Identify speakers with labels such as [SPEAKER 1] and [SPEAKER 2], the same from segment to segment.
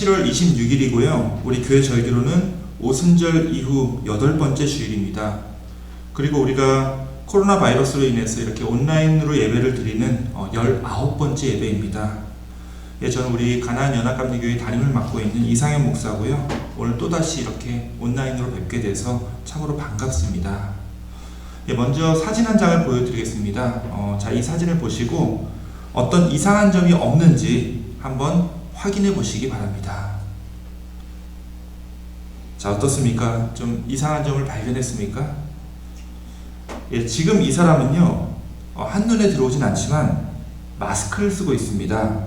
[SPEAKER 1] 7월 26일이고요. 우리 교회 절기로는 오순절 이후 8번째 주일입니다. 그리고 우리가 코로나 바이러스로 인해서 이렇게 온라인으로 예배를 드리는 19번째 예배입니다. 예, 저는 우리 가나안 연합감리교회 담임을 맡고 있는 이상현 목사고요. 오늘 또다시 이렇게 온라인으로 뵙게 돼서 참으로 반갑습니다. 예, 먼저 사진 한 장을 보여드리겠습니다. 자, 이 사진을 보시고 어떤 이상한 점이 없는지 한번 확인해 보시기 바랍니다. 자, 어떻습니까? 좀 이상한 점을 발견했습니까? 예, 지금 이 사람은요, 한눈에 들어오진 않지만 마스크를 쓰고 있습니다.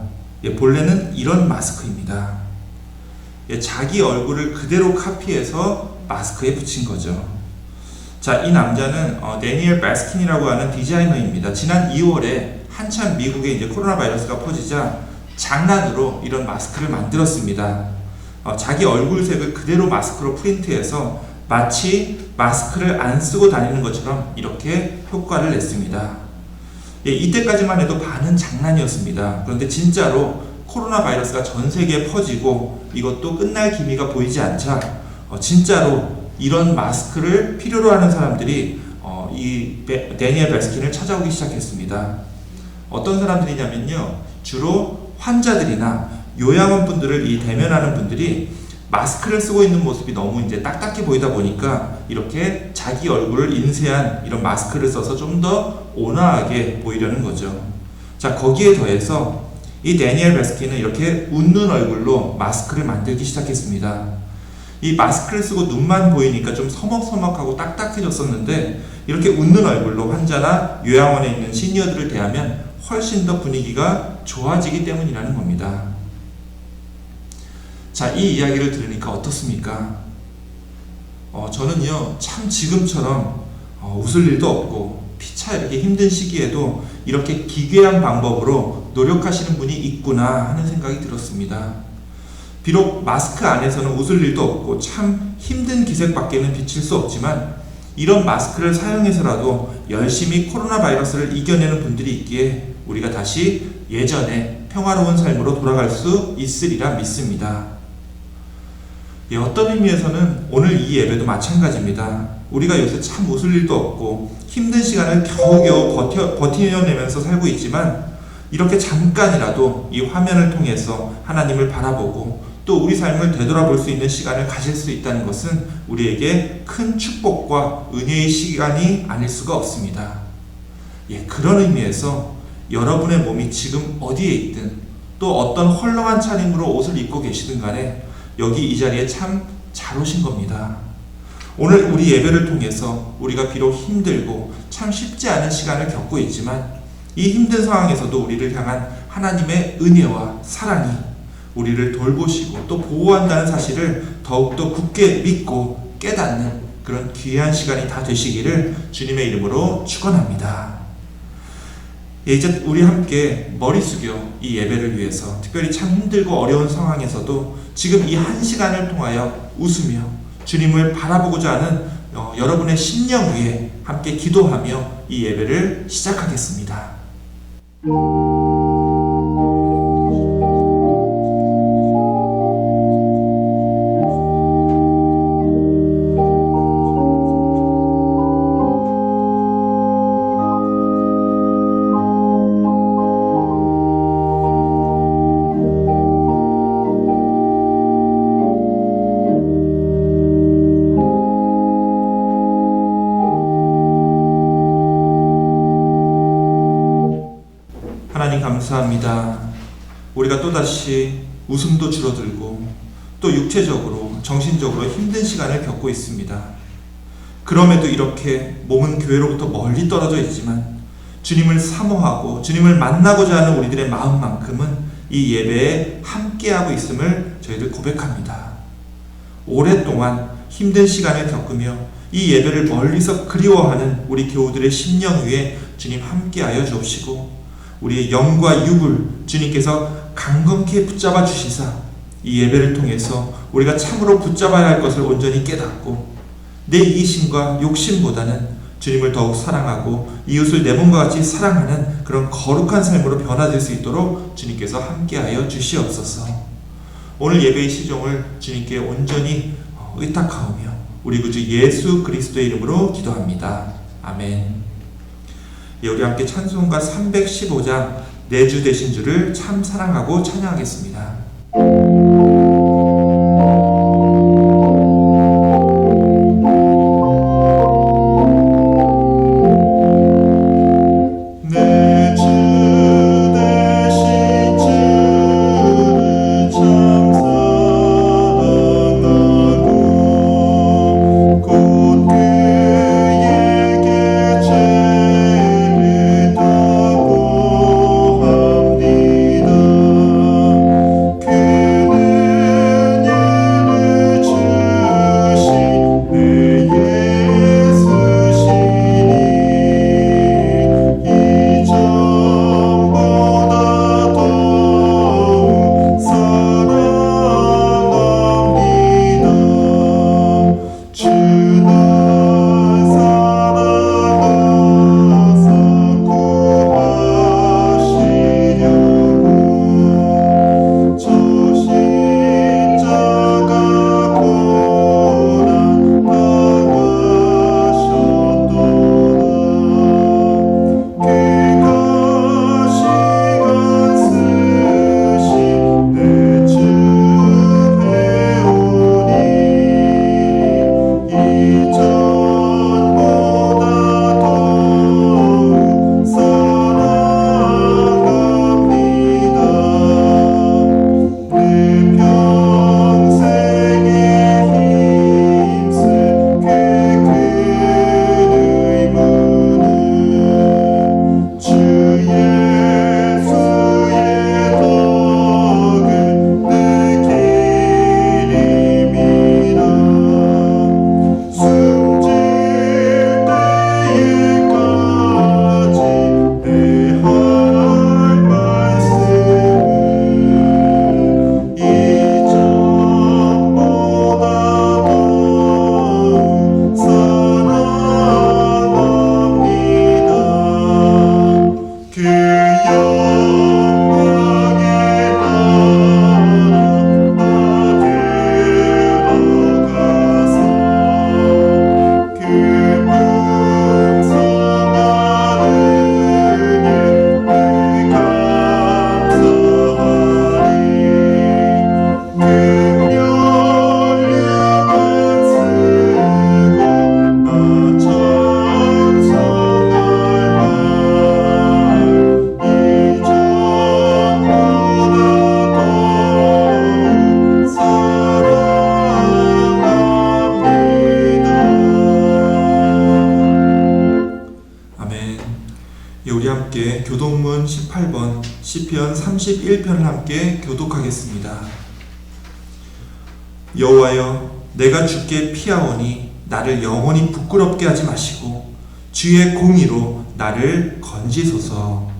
[SPEAKER 1] 예, 본래는 이런 마스크입니다. 예, 자기 얼굴을 그대로 카피해서 마스크에 붙인 거죠. 자, 이 남자는 데니엘 바스킨이라고 하는 디자이너입니다. 지난 2월에 한참 미국에 이제 코로나 바이러스가 퍼지자 장난으로 이런 마스크를 만들었습니다. 자기 얼굴색을 그대로 마스크로 프린트해서 마치 마스크를 안 쓰고 다니는 것처럼 이렇게 효과를 냈습니다. 예, 이때까지만 해도 반은 장난이었습니다. 그런데 진짜로 코로나 바이러스가 전 세계에 퍼지고 이것도 끝날 기미가 보이지 않자 진짜로 이런 마스크를 필요로 하는 사람들이 이 데니엘 바스킨을 찾아오기 시작했습니다. 어떤 사람들이냐면요, 주로 환자들이나 요양원 분들을 대면하는 분들이 마스크를 쓰고 있는 모습이 너무 이제 딱딱해 보이다 보니까 이렇게 자기 얼굴을 인쇄한 이런 마스크를 써서 좀 더 온화하게 보이려는 거죠. 자, 거기에 더해서 이 데니엘 바스킨은 이렇게 웃는 얼굴로 마스크를 만들기 시작했습니다. 이 마스크를 쓰고 눈만 보이니까 좀 서먹서먹하고 딱딱해졌었는데 이렇게 웃는 얼굴로 환자나 요양원에 있는 시니어들을 대하면 훨씬 더 분위기가 좋아지기 때문이라는 겁니다. 자, 이 이야기를 들으니까 어떻습니까? 저는요, 참 지금처럼 웃을 일도 없고 피차 이렇게 힘든 시기에도 이렇게 기괴한 방법으로 노력하시는 분이 있구나 하는 생각이 들었습니다. 비록 마스크 안에서는 웃을 일도 없고 참 힘든 기색밖에는 비칠 수 없지만 이런 마스크를 사용해서라도 열심히 코로나 바이러스를 이겨내는 분들이 있기에 우리가 다시 예전에 평화로운 삶으로 돌아갈 수 있으리라 믿습니다. 예, 어떤 의미에서는 오늘 이 예배도 마찬가지입니다. 우리가 요새 참 웃을 일도 없고 힘든 시간을 겨우겨우 버텨내면서 살고 있지만 이렇게 잠깐이라도 이 화면을 통해서 하나님을 바라보고 또 우리 삶을 되돌아볼 수 있는 시간을 가질 수 있다는 것은 우리에게 큰 축복과 은혜의 시간이 아닐 수가 없습니다. 예, 그런 의미에서 여러분의 몸이 지금 어디에 있든 또 어떤 헐렁한 차림으로 옷을 입고 계시든 간에 여기 이 자리에 참 잘 오신 겁니다. 오늘 우리 예배를 통해서 우리가 비록 힘들고 참 쉽지 않은 시간을 겪고 있지만 이 힘든 상황에서도 우리를 향한 하나님의 은혜와 사랑이 우리를 돌보시고 또 보호한다는 사실을 더욱더 굳게 믿고 깨닫는 그런 귀한 시간이 다 되시기를 주님의 이름으로 축원합니다. 예, 이제 우리 함께 머리 숙여 이 예배를 위해서 특별히 참 힘들고 어려운 상황에서도 지금 이 한 시간을 통하여 웃으며 주님을 바라보고자 하는 여러분의 심령 위에 함께 기도하며 이 예배를 시작하겠습니다. 감사합니다. 우리가 또다시 웃음도 줄어들고 또 육체적으로 정신적으로 힘든 시간을 겪고 있습니다. 그럼에도 이렇게 몸은 교회로부터 멀리 떨어져 있지만 주님을 사모하고 주님을 만나고자 하는 우리들의 마음만큼은 이 예배에 함께하고 있음을 저희들 고백합니다. 오랫동안 힘든 시간을 겪으며 이 예배를 멀리서 그리워하는 우리 교우들의 심령 위에 주님 함께하여 주옵시고 우리의 영과 육을 주님께서 강건케 붙잡아 주시사 이 예배를 통해서 우리가 참으로 붙잡아야 할 것을 온전히 깨닫고 내 이기심과 욕심보다는 주님을 더욱 사랑하고 이웃을 내 몸과 같이 사랑하는 그런 거룩한 삶으로 변화될 수 있도록 주님께서 함께하여 주시옵소서. 오늘 예배의 시종을 주님께 온전히 의탁하오며 우리 구주 예수 그리스도의 이름으로 기도합니다. 아멘. 예, 우리 함께 찬송가 315장 내 주 되신 주를 참 사랑하고 찬양하겠습니다. 교독문 18번 시편 31편을 함께 교독하겠습니다. 여호와여, 내가 주께 피하오니 나를 영원히 부끄럽게 하지 마시고 주의 공의로 나를 건지소서.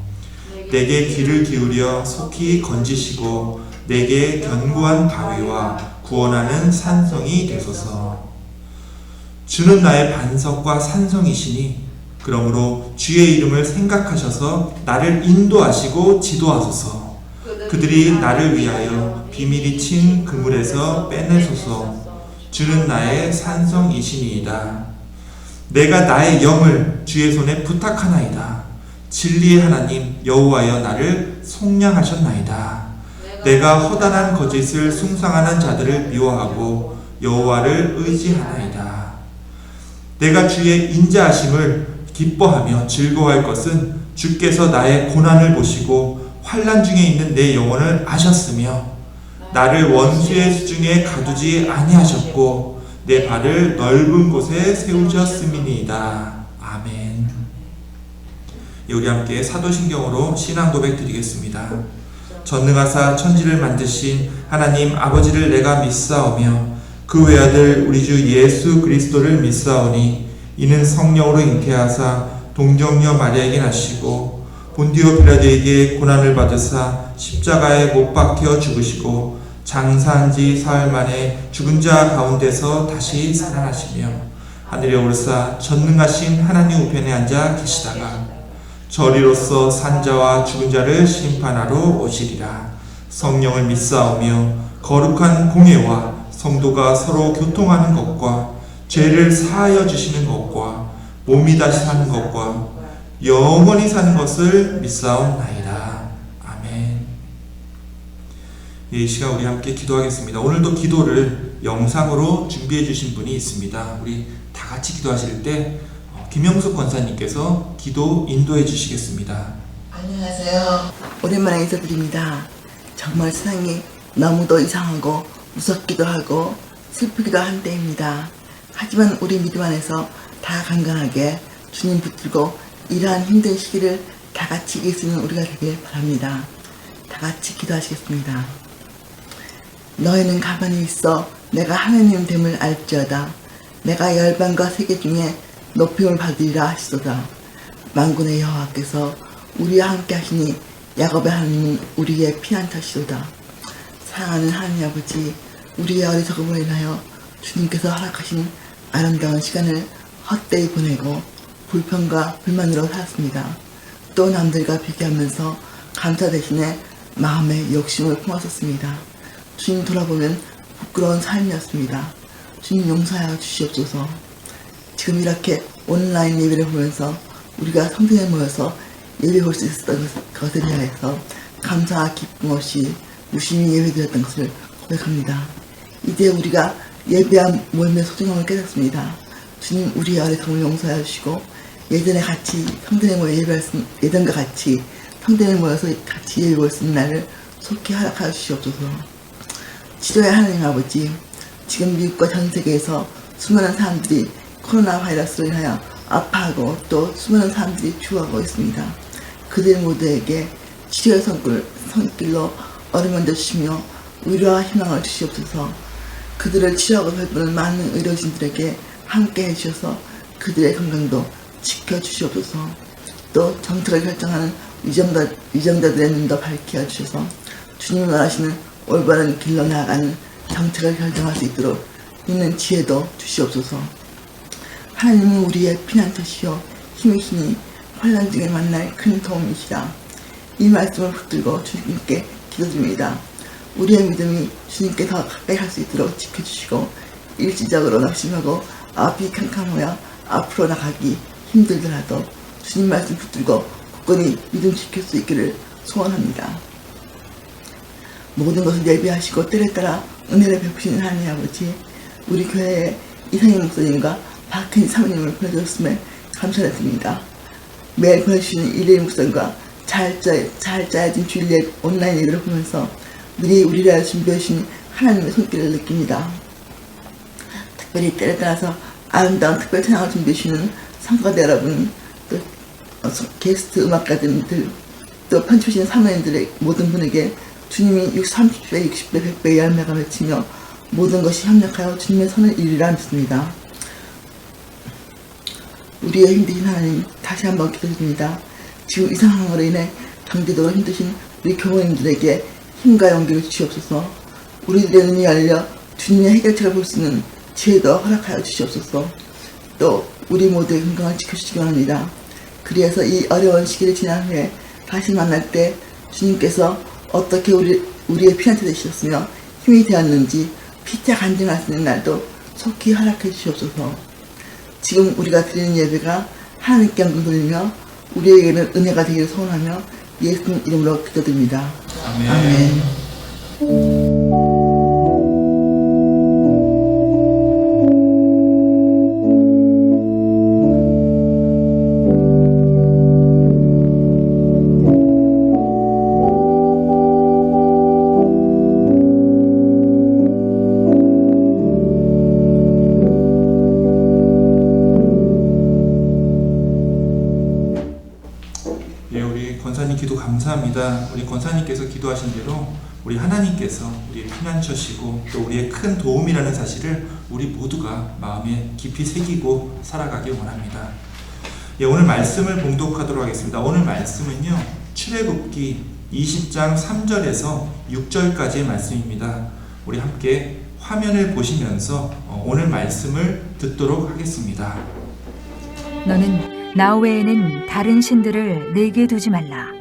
[SPEAKER 1] 내게 귀를 기울여 속히 건지시고 내게 견고한 바위와 구원하는 산성이 되소서. 주는 나의 반석과 산성이시니 그러므로 주의 이름을 생각하셔서 나를 인도하시고 지도하소서. 그들이 나를 위하여 비밀이 친 그물에서 빼내소서. 주는 나의 산성이시니이다. 내가 나의 영을 주의 손에 부탁하나이다. 진리의 하나님 여호와여, 나를 속량하셨나이다. 내가 허다한 거짓을 숭상하는 자들을 미워하고 여호와를 의지하나이다. 내가 주의 인자하심을 기뻐하며 즐거워할 것은 주께서 나의 고난을 보시고 환난 중에 있는 내 영혼을 아셨으며 나를 원수의 수중에 가두지 아니하셨고 내 발을 넓은 곳에 세우셨음이니이다. 아멘. 우리 함께 사도신경으로 신앙 고백 드리겠습니다. 전능하사 천지를 만드신 하나님 아버지를 내가 믿사오며 그 외아들 우리 주 예수 그리스도를 믿사오니 이는 성령으로 잉태하사 동정녀 마리아에게 나시고 본디오 빌라도에게 고난을 받으사 십자가에 못 박혀 죽으시고 장사한 지 사흘 만에 죽은 자 가운데서 다시 살아나시며 하늘에 오르사 전능하신 하나님 우편에 앉아 계시다가 저리로서 산자와 죽은 자를 심판하러 오시리라. 성령을 믿사오며 거룩한 공예와 성도가 서로 교통하는 것과 죄를 사하여 주시는 것과 몸이 다시 사는 것과 영원히 사는 것을 믿사옵나이다. 아멘. 이 시간 우리 함께 기도하겠습니다. 오늘도 기도를 영상으로 준비해 주신 분이 있습니다. 우리 다 같이 기도하실 때 김영숙 권사님께서 기도 인도해 주시겠습니다.
[SPEAKER 2] 안녕하세요. 오랜만에 인사드립니다. 정말 세상이 너무도 이상하고 무섭기도 하고 슬프기도 한 때입니다. 하지만 우리 믿음 안에서 다 강건하게 주님 붙들고 이러한 힘든 시기를 다 같이 이길 수 있는 우리가 되길 바랍니다. 다 같이 기도하시겠습니다. 너희는 가만히 있어 내가 하나님 됨을 알지어다. 내가 열방과 세계 중에 높임을 받으리라 하시도다. 만군의 여호와께서 우리와 함께 하시니 야곱의 하나님은 우리의 피난처시도다. 사랑하는 하나님 아버지, 우리의 어리석음으로 인하여 주님께서 허락하신 아름다운 시간을 헛되이 보내고 불평과 불만으로 살았습니다. 또 남들과 비교하면서 감사 대신에 마음의 욕심을 품었었습니다. 주님 돌아보면 부끄러운 삶이었습니다. 주님 용서하여 주시옵소서. 지금 이렇게 온라인 예배를 보면서 우리가 성전에 모여서 예배 볼 수 있었던 것에 대해서 감사와 기쁨 없이 유심히 예배드렸던 것을 고백합니다. 이제 우리가 예배와 모임의 소중함을 깨닫습니다. 주님 우리의 어리석음을 용서해 주시고 예전에 같이 성전에 모여 예전과 같이 성전에 모여서 같이 예배 볼 수 있는 날을 속히 허락하여 주시옵소서. 지도의 하나님 아버지, 지금 미국과 전 세계에서 수많은 사람들이 코로나 바이러스로 인하여 아파하고 또 수많은 사람들이 죽어가고 있습니다. 그들 모두에게 치료의 손길로 어루만져 주시며 위로와 희망을 주시옵소서. 그들을 치료하고 돌보는 많은 의료진들에게 함께 해주셔서 그들의 건강도 지켜주시옵소서. 또 정책을 결정하는 위정자들의 눈도 밝혀 주셔서 주님이 원하시는 올바른 길로 나아가는 정책을 결정할 수 있도록 있는 지혜도 주시옵소서. 하나님은 우리의 피난처시요 힘이시니 환난 중에 만날 큰 도움이시라. 이 말씀을 붙들고 주님께 기도드립니다. 우리의 믿음이 주님께 더 가까이 할 수 있도록 지켜주시고 일시적으로 낙심하고 앞이 캄캄하여 앞으로 나가기 힘들더라도 주님 말씀 붙들고 굳건히 믿음 지킬 수 있기를 소원합니다. 모든 것을 예비하시고 때에 따라 은혜를 베푸시는 하나님 아버지, 우리 교회에 이상희 목사님과 박현희 사모님을 보내주셨음에 감사드립니다. 매일 보내주시는 일일 묵상과 잘 짜여진 주일 온라인 예배를 보면서 늘 우리를 위하여 준비해주신 하나님의 손길을 느낍니다. 특별히 때에 따라서 아름다운 특별 찬양을 준비해주시는 성가대 여러분, 또 게스트 음악가들, 또 편집하시는 사모님들의 모든 분에게 주님이 30배, 60배, 100배의 열매가 맺히며 모든 것이 협력하여 주님의 선을 이루리라 믿습니다. 우리의 힘드신 하나님, 다시 한번 기도드립니다. 지금 이 상황으로 인해 경제적으로 힘드신 우리 교우님들에게 힘과 용기를 주시옵소서. 우리들의 눈이 열려 주님의 해결책을 볼 수 있는 지혜도 허락하여 주시옵소서. 또 우리 모두의 건강을 지켜주시기 바랍니다. 그리해서 이 어려운 시기를 지난 후에 다시 만날 때 주님께서 어떻게 우리의 피난처 되셨으며 힘이 되었는지 피차 간증할 수 있는 날도 속히 허락해 주시옵소서. 지금 우리가 드리는 예배가 하나님께 영광 돌리며 우리에게는 은혜가 되기를 소원하며 예수님 이름으로 기도드립니다.
[SPEAKER 1] 아멘.
[SPEAKER 2] 아멘.
[SPEAKER 1] 권사님 기도 감사합니다. 우리 권사님께서 기도하신 대로 우리 하나님께서 우리의 피난처시고 또 우리의 큰 도움이라는 사실을 우리 모두가 마음에 깊이 새기고 살아가길 원합니다. 오늘 말씀을 봉독하도록 하겠습니다. 오늘 말씀은요, 출애굽기 20장 3절에서 6절까지의 말씀입니다. 우리 함께 화면을 보시면서 오늘 말씀을 듣도록 하겠습니다.
[SPEAKER 3] 너는 나 외에는 다른 신들을 내게 두지 말라.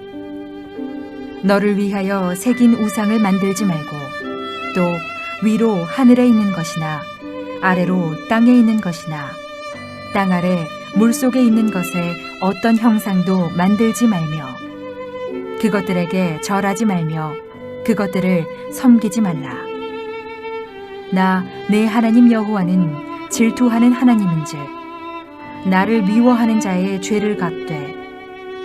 [SPEAKER 3] 너를 위하여 새긴 우상을 만들지 말고 또 위로 하늘에 있는 것이나 아래로 땅에 있는 것이나 땅 아래 물속에 있는 것에 어떤 형상도 만들지 말며 그것들에게 절하지 말며 그것들을 섬기지 말라. 나 내 하나님 여호와는 질투하는 하나님인즉 나를 미워하는 자의 죄를 갚되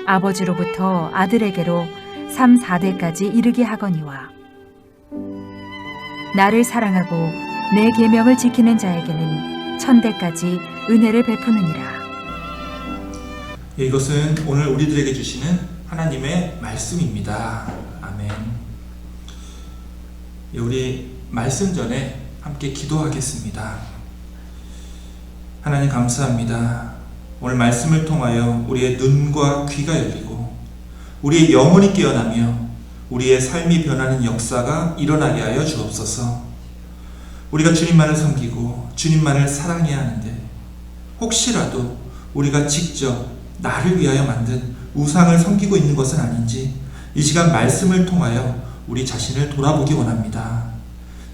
[SPEAKER 3] 아버지로부터 아들에게로 3, 4대까지 이르게 하거니와 나를 사랑하고 내 계명을 지키는 자에게는 1000대까지 은혜를 베푸느니라.
[SPEAKER 1] 이것은 오늘 우리들에게 주시는 하나님의 말씀입니다. 아멘. 우리 말씀 전에 함께 기도하겠습니다. 하나님 감사합니다. 오늘 말씀을 통하여 우리의 눈과 귀가 열리고 우리의 영혼이 깨어나며 우리의 삶이 변하는 역사가 일어나게 하여 주옵소서. 우리가 주님만을 섬기고 주님만을 사랑해야 하는데 혹시라도 우리가 직접 나를 위하여 만든 우상을 섬기고 있는 것은 아닌지 이 시간 말씀을 통하여 우리 자신을 돌아보기 원합니다.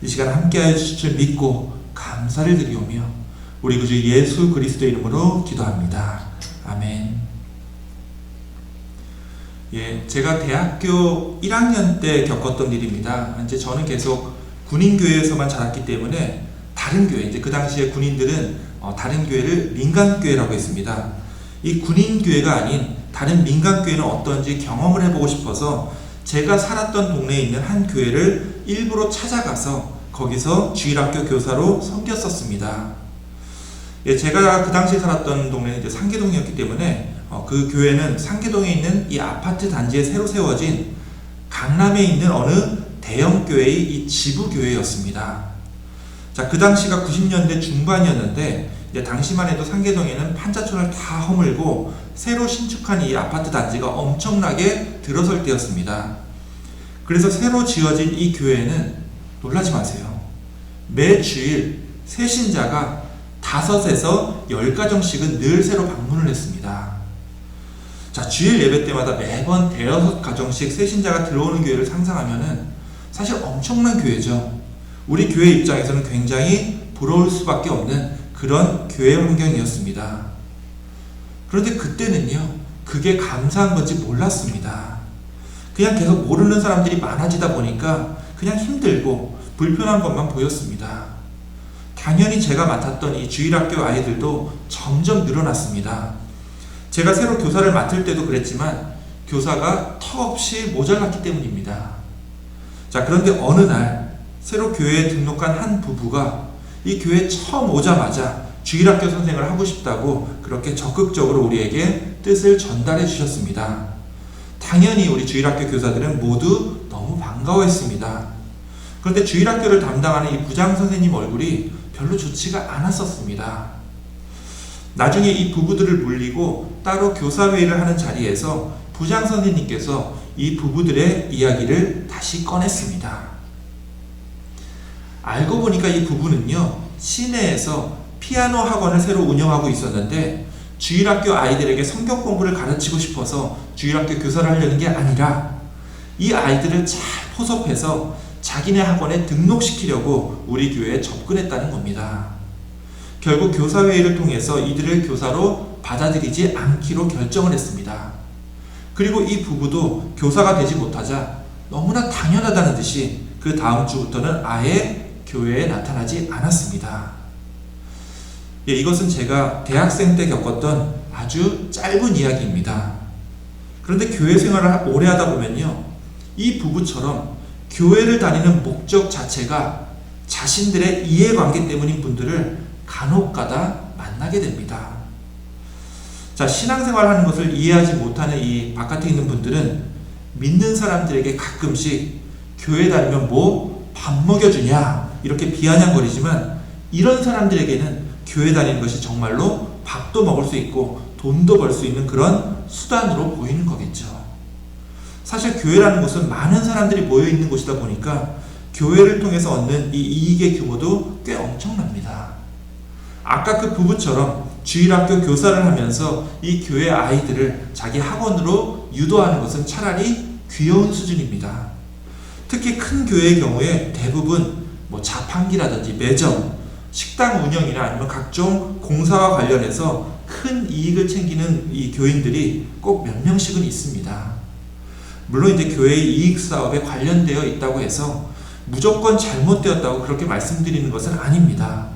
[SPEAKER 1] 이 시간 함께하여 주실 줄 믿고 감사를 드리오며 우리 구주 예수 그리스도의 이름으로 기도합니다. 아멘. 제가 대학교 1학년 때 겪었던 일입니다. 이제 저는 계속 군인교회에서만 자랐기 때문에 다른 교회, 이제 그 당시에 군인들은 다른 교회를 민간교회라고 했습니다. 이 군인교회가 아닌 다른 민간교회는 어떤지 경험을 해보고 싶어서 제가 살았던 동네에 있는 한 교회를 일부러 찾아가서 거기서 주일학교 교사로 섬겼었습니다. 제가 그 당시에 살았던 동네는 이제 상계동이었기 때문에 그 교회는 상계동에 있는 이 아파트 단지에 새로 세워진 강남에 있는 어느 대형 교회의 이 지부 교회였습니다. 자, 그 당시가 90년대 중반이었는데 당시만 해도 상계동에는 판자촌을 다 허물고 새로 신축한 이 아파트 단지가 엄청나게 들어설 때였습니다. 그래서 새로 지어진 이 교회는 놀라지 마세요. 매 주일 새신자가 5에서 10가정씩은 늘 새로 방문을 했습니다. 자, 주일 예배 때마다 매번 5가정씩 새신자가 들어오는 교회를 상상하면은 사실 엄청난 교회죠. 우리 교회 입장에서는 굉장히 부러울 수밖에 없는 그런 교회 환경이었습니다. 그런데 그때는요, 그게 감사한 건지 몰랐습니다. 그냥 계속 모르는 사람들이 많아지다 보니까 그냥 힘들고 불편한 것만 보였습니다. 당연히 제가 맡았던 이 주일학교 아이들도 점점 늘어났습니다. 제가 새로 교사를 맡을 때도 그랬지만 교사가 턱없이 모자랐기 때문입니다. 자, 그런데 어느 날 새로 교회에 등록한 한 부부가 이 교회에 처음 오자마자 주일학교 선생을 하고 싶다고 그렇게 적극적으로 우리에게 뜻을 전달해 주셨습니다. 당연히 우리 주일학교 교사들은 모두 너무 반가워했습니다. 그런데 주일학교를 담당하는 이 부장 선생님 얼굴이 별로 좋지가 않았었습니다. 나중에 이 부부들을 물리고 따로 교사회의를 하는 자리에서 부장 선생님께서 이 부부들의 이야기를 다시 꺼냈습니다. 알고 보니까 이 부부는요, 시내에서 피아노 학원을 새로 운영하고 있었는데 주일학교 아이들에게 성경 공부를 가르치고 싶어서 주일학교 교사를 하려는 게 아니라 이 아이들을 잘 포섭해서 자기네 학원에 등록시키려고 우리 교회에 접근했다는 겁니다. 결국 교사회의를 통해서 이들을 교사로 받아들이지 않기로 결정을 했습니다. 그리고 이 부부도 교사가 되지 못하자 너무나 당연하다는 듯이 그 다음 주부터는 아예 교회에 나타나지 않았습니다. 이것은 제가 대학생 때 겪었던 아주 짧은 이야기입니다. 그런데 교회 생활을 오래 하다 보면요, 이 부부처럼 교회를 다니는 목적 자체가 자신들의 이해관계 때문인 분들을 간혹가다 만나게 됩니다. 자, 신앙생활 하는 것을 이해하지 못하는 이 바깥에 있는 분들은 믿는 사람들에게 가끔씩 교회 다니면 뭐 밥 먹여주냐 이렇게 비아냥거리지만 이런 사람들에게는 교회 다니는 것이 정말로 밥도 먹을 수 있고 돈도 벌 수 있는 그런 수단으로 보이는 거겠죠. 사실 교회라는 곳은 많은 사람들이 모여 있는 곳이다 보니까 교회를 통해서 얻는 이 이익의 규모도 꽤 엄청납니다. 아까 그 부부처럼 주일학교 교사를 하면서 이 교회 아이들을 자기 학원으로 유도하는 것은 차라리 귀여운 수준입니다. 특히 큰 교회의 경우에 대부분 뭐 자판기라든지 매점, 식당 운영이나 아니면 각종 공사와 관련해서 큰 이익을 챙기는 이 교인들이 꼭 몇 명씩은 있습니다. 물론 이제 교회의 이익 사업에 관련되어 있다고 해서 무조건 잘못되었다고 그렇게 말씀드리는 것은 아닙니다.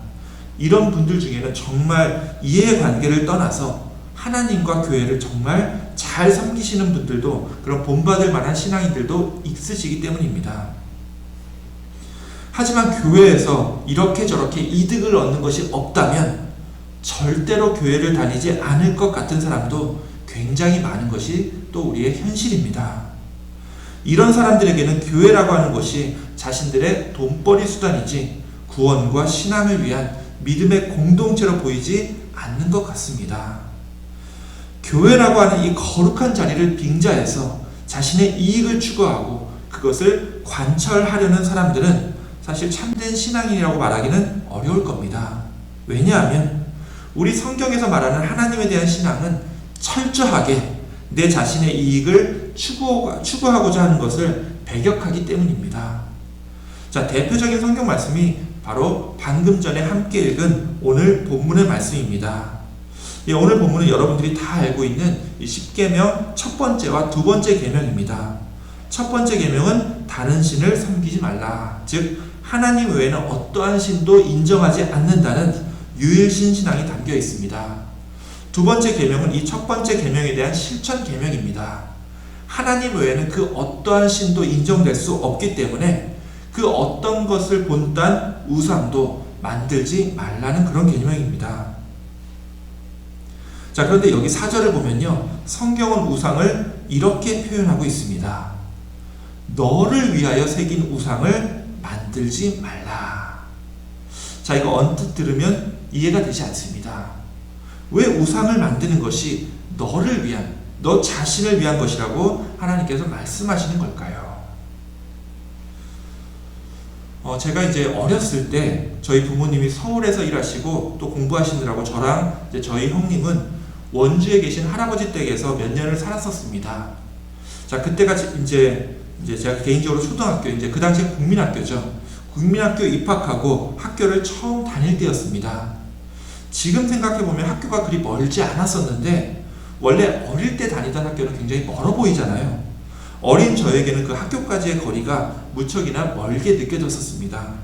[SPEAKER 1] 이런 분들 중에는 정말 이해관계를 떠나서 하나님과 교회를 정말 잘 섬기시는 분들도, 그런 본받을 만한 신앙인들도 있으시기 때문입니다. 하지만 교회에서 이렇게 저렇게 이득을 얻는 것이 없다면 절대로 교회를 다니지 않을 것 같은 사람도 굉장히 많은 것이 또 우리의 현실입니다. 이런 사람들에게는 교회라고 하는 것이 자신들의 돈벌이 수단이지 구원과 신앙을 위한 믿음의 공동체로 보이지 않는 것 같습니다. 교회라고 하는 이 거룩한 자리를 빙자해서 자신의 이익을 추구하고 그것을 관철하려는 사람들은 사실 참된 신앙인이라고 말하기는 어려울 겁니다. 왜냐하면 우리 성경에서 말하는 하나님에 대한 신앙은 철저하게 내 자신의 이익을 추구하고자 하는 것을 배격하기 때문입니다. 자, 대표적인 성경 말씀이 바로 방금 전에 함께 읽은 오늘 본문의 말씀입니다. 오늘 본문은 여러분들이 다 알고 있는 이 10계명 첫 번째와 두 번째 계명입니다. 첫 번째 계명은 다른 신을 섬기지 말라. 즉 하나님 외에는 어떠한 신도 인정하지 않는다는 유일신 신앙이 담겨 있습니다. 두 번째 계명은 이 첫 번째 계명에 대한 실천 계명입니다. 하나님 외에는 그 어떠한 신도 인정될 수 없기 때문에 그 어떤 것을 본딴 우상도 만들지 말라는 그런 계명입니다. 자, 그런데 여기 4절을 보면요, 성경은 우상을 이렇게 표현하고 있습니다. 너를 위하여 새긴 우상을 만들지 말라. 자, 이거 언뜻 들으면 이해가 되지 않습니다. 왜 우상을 만드는 것이 너를 위한, 너 자신을 위한 것이라고 하나님께서 말씀하시는 걸까요? 제가 이제 어렸을 때 저희 부모님이 서울에서 일하시고 또 공부하시느라고 저랑 이제 저희 형님은 원주에 계신 할아버지 댁에서 몇 년을 살았었습니다. 자, 그때가 이제 제가 개인적으로 초등학교, 이제 그 당시에 국민학교죠. 국민학교 입학하고 학교를 처음 다닐 때였습니다. 지금 생각해보면 학교가 그리 멀지 않았었는데 원래 어릴 때 다니던 학교는 굉장히 멀어 보이잖아요. 어린 저에게는 그 학교까지의 거리가 무척이나 멀게 느껴졌었습니다.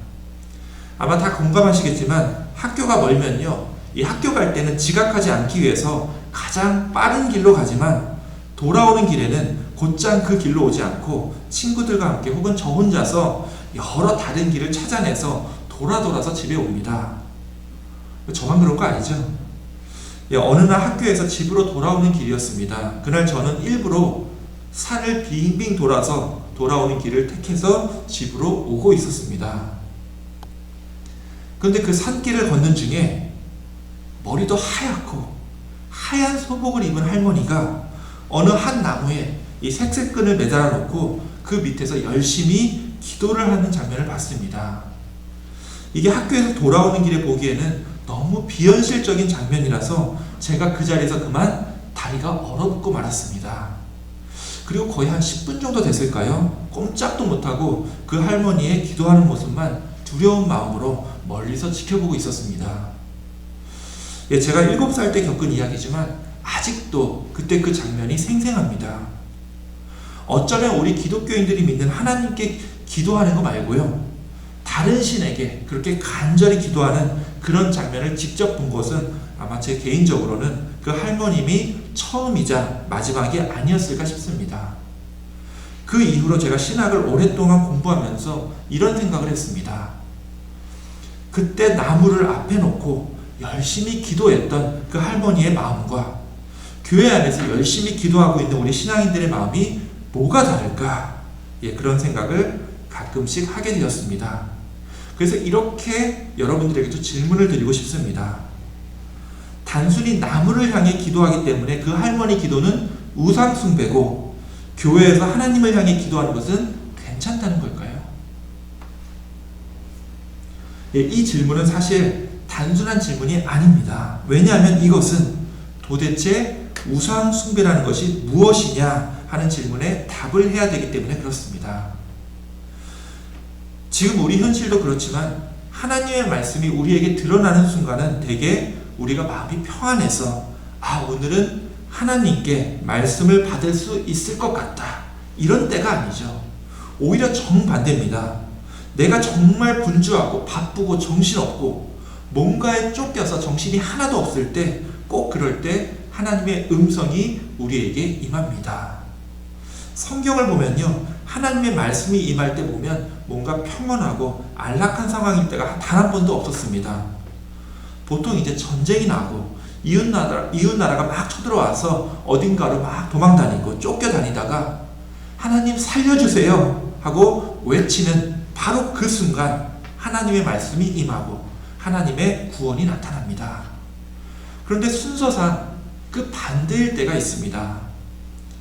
[SPEAKER 1] 아마 다 공감하시겠지만 학교가 멀면요, 이 학교 갈 때는 지각하지 않기 위해서 가장 빠른 길로 가지만 돌아오는 길에는 곧장 그 길로 오지 않고 친구들과 함께 혹은 저 혼자서 여러 다른 길을 찾아내서 돌아서 집에 옵니다. 저만 그런 거 아니죠? 어느 날 학교에서 집으로 돌아오는 길이었습니다. 그날 저는 일부러 산을 빙빙 돌아서 돌아오는 길을 택해서 집으로 오고 있었습니다. 그런데 그 산길을 걷는 중에 머리도 하얗고 하얀 소복을 입은 할머니가 어느 한 나무에 이 색색끈을 매달아 놓고 그 밑에서 열심히 기도를 하는 장면을 봤습니다. 이게 학교에서 돌아오는 길에 보기에는 너무 비현실적인 장면이라서 제가 그 자리에서 그만 다리가 얼어붙고 말았습니다. 그리고 거의 한 10분 정도 됐을까요? 꼼짝도 못하고 그 할머니의 기도하는 모습만 두려운 마음으로 멀리서 지켜보고 있었습니다. 제가 7살 때 겪은 이야기지만 아직도 그때 그 장면이 생생합니다. 어쩌면 우리 기독교인들이 믿는 하나님께 기도하는 거 말고요, 다른 신에게 그렇게 간절히 기도하는 그런 장면을 직접 본 것은 아마 제 개인적으로는 그 할머님이 처음이자 마지막이 아니었을까 싶습니다. 그 이후로 제가 신학을 오랫동안 공부하면서 이런 생각을 했습니다. 그때 나무를 앞에 놓고 열심히 기도했던 그 할머니의 마음과 교회 안에서 열심히 기도하고 있는 우리 신앙인들의 마음이 뭐가 다를까? 그런 생각을 가끔씩 하게 되었습니다. 그래서 이렇게 여러분들에게도 질문을 드리고 싶습니다. 단순히 나무를 향해 기도하기 때문에 그 할머니 기도는 우상 숭배고 교회에서 하나님을 향해 기도하는 것은 괜찮다는 걸까요? 이 질문은 사실 단순한 질문이 아닙니다. 왜냐하면 이것은 도대체 우상 숭배라는 것이 무엇이냐 하는 질문에 답을 해야 되기 때문에 그렇습니다. 지금 우리 현실도 그렇지만 하나님의 말씀이 우리에게 드러나는 순간은 대개 우리가 마음이 평안해서 오늘은 하나님께 말씀을 받을 수 있을 것 같다, 이런 때가 아니죠. 오히려 정반대입니다. 내가 정말 분주하고 바쁘고 정신없고 뭔가에 쫓겨서 정신이 하나도 없을 때, 꼭 그럴 때 하나님의 음성이 우리에게 임합니다. 성경을 보면요, 하나님의 말씀이 임할 때 보면 뭔가 평온하고 안락한 상황일 때가 단 한 번도 없었습니다. 보통 이제 전쟁이 나고 이웃나라가 막 쳐들어와서 어딘가로 막 도망다니고 쫓겨다니다가 하나님 살려주세요 하고 외치는 바로 그 순간 하나님의 말씀이 임하고 하나님의 구원이 나타납니다. 그런데 순서상 그 반대일 때가 있습니다.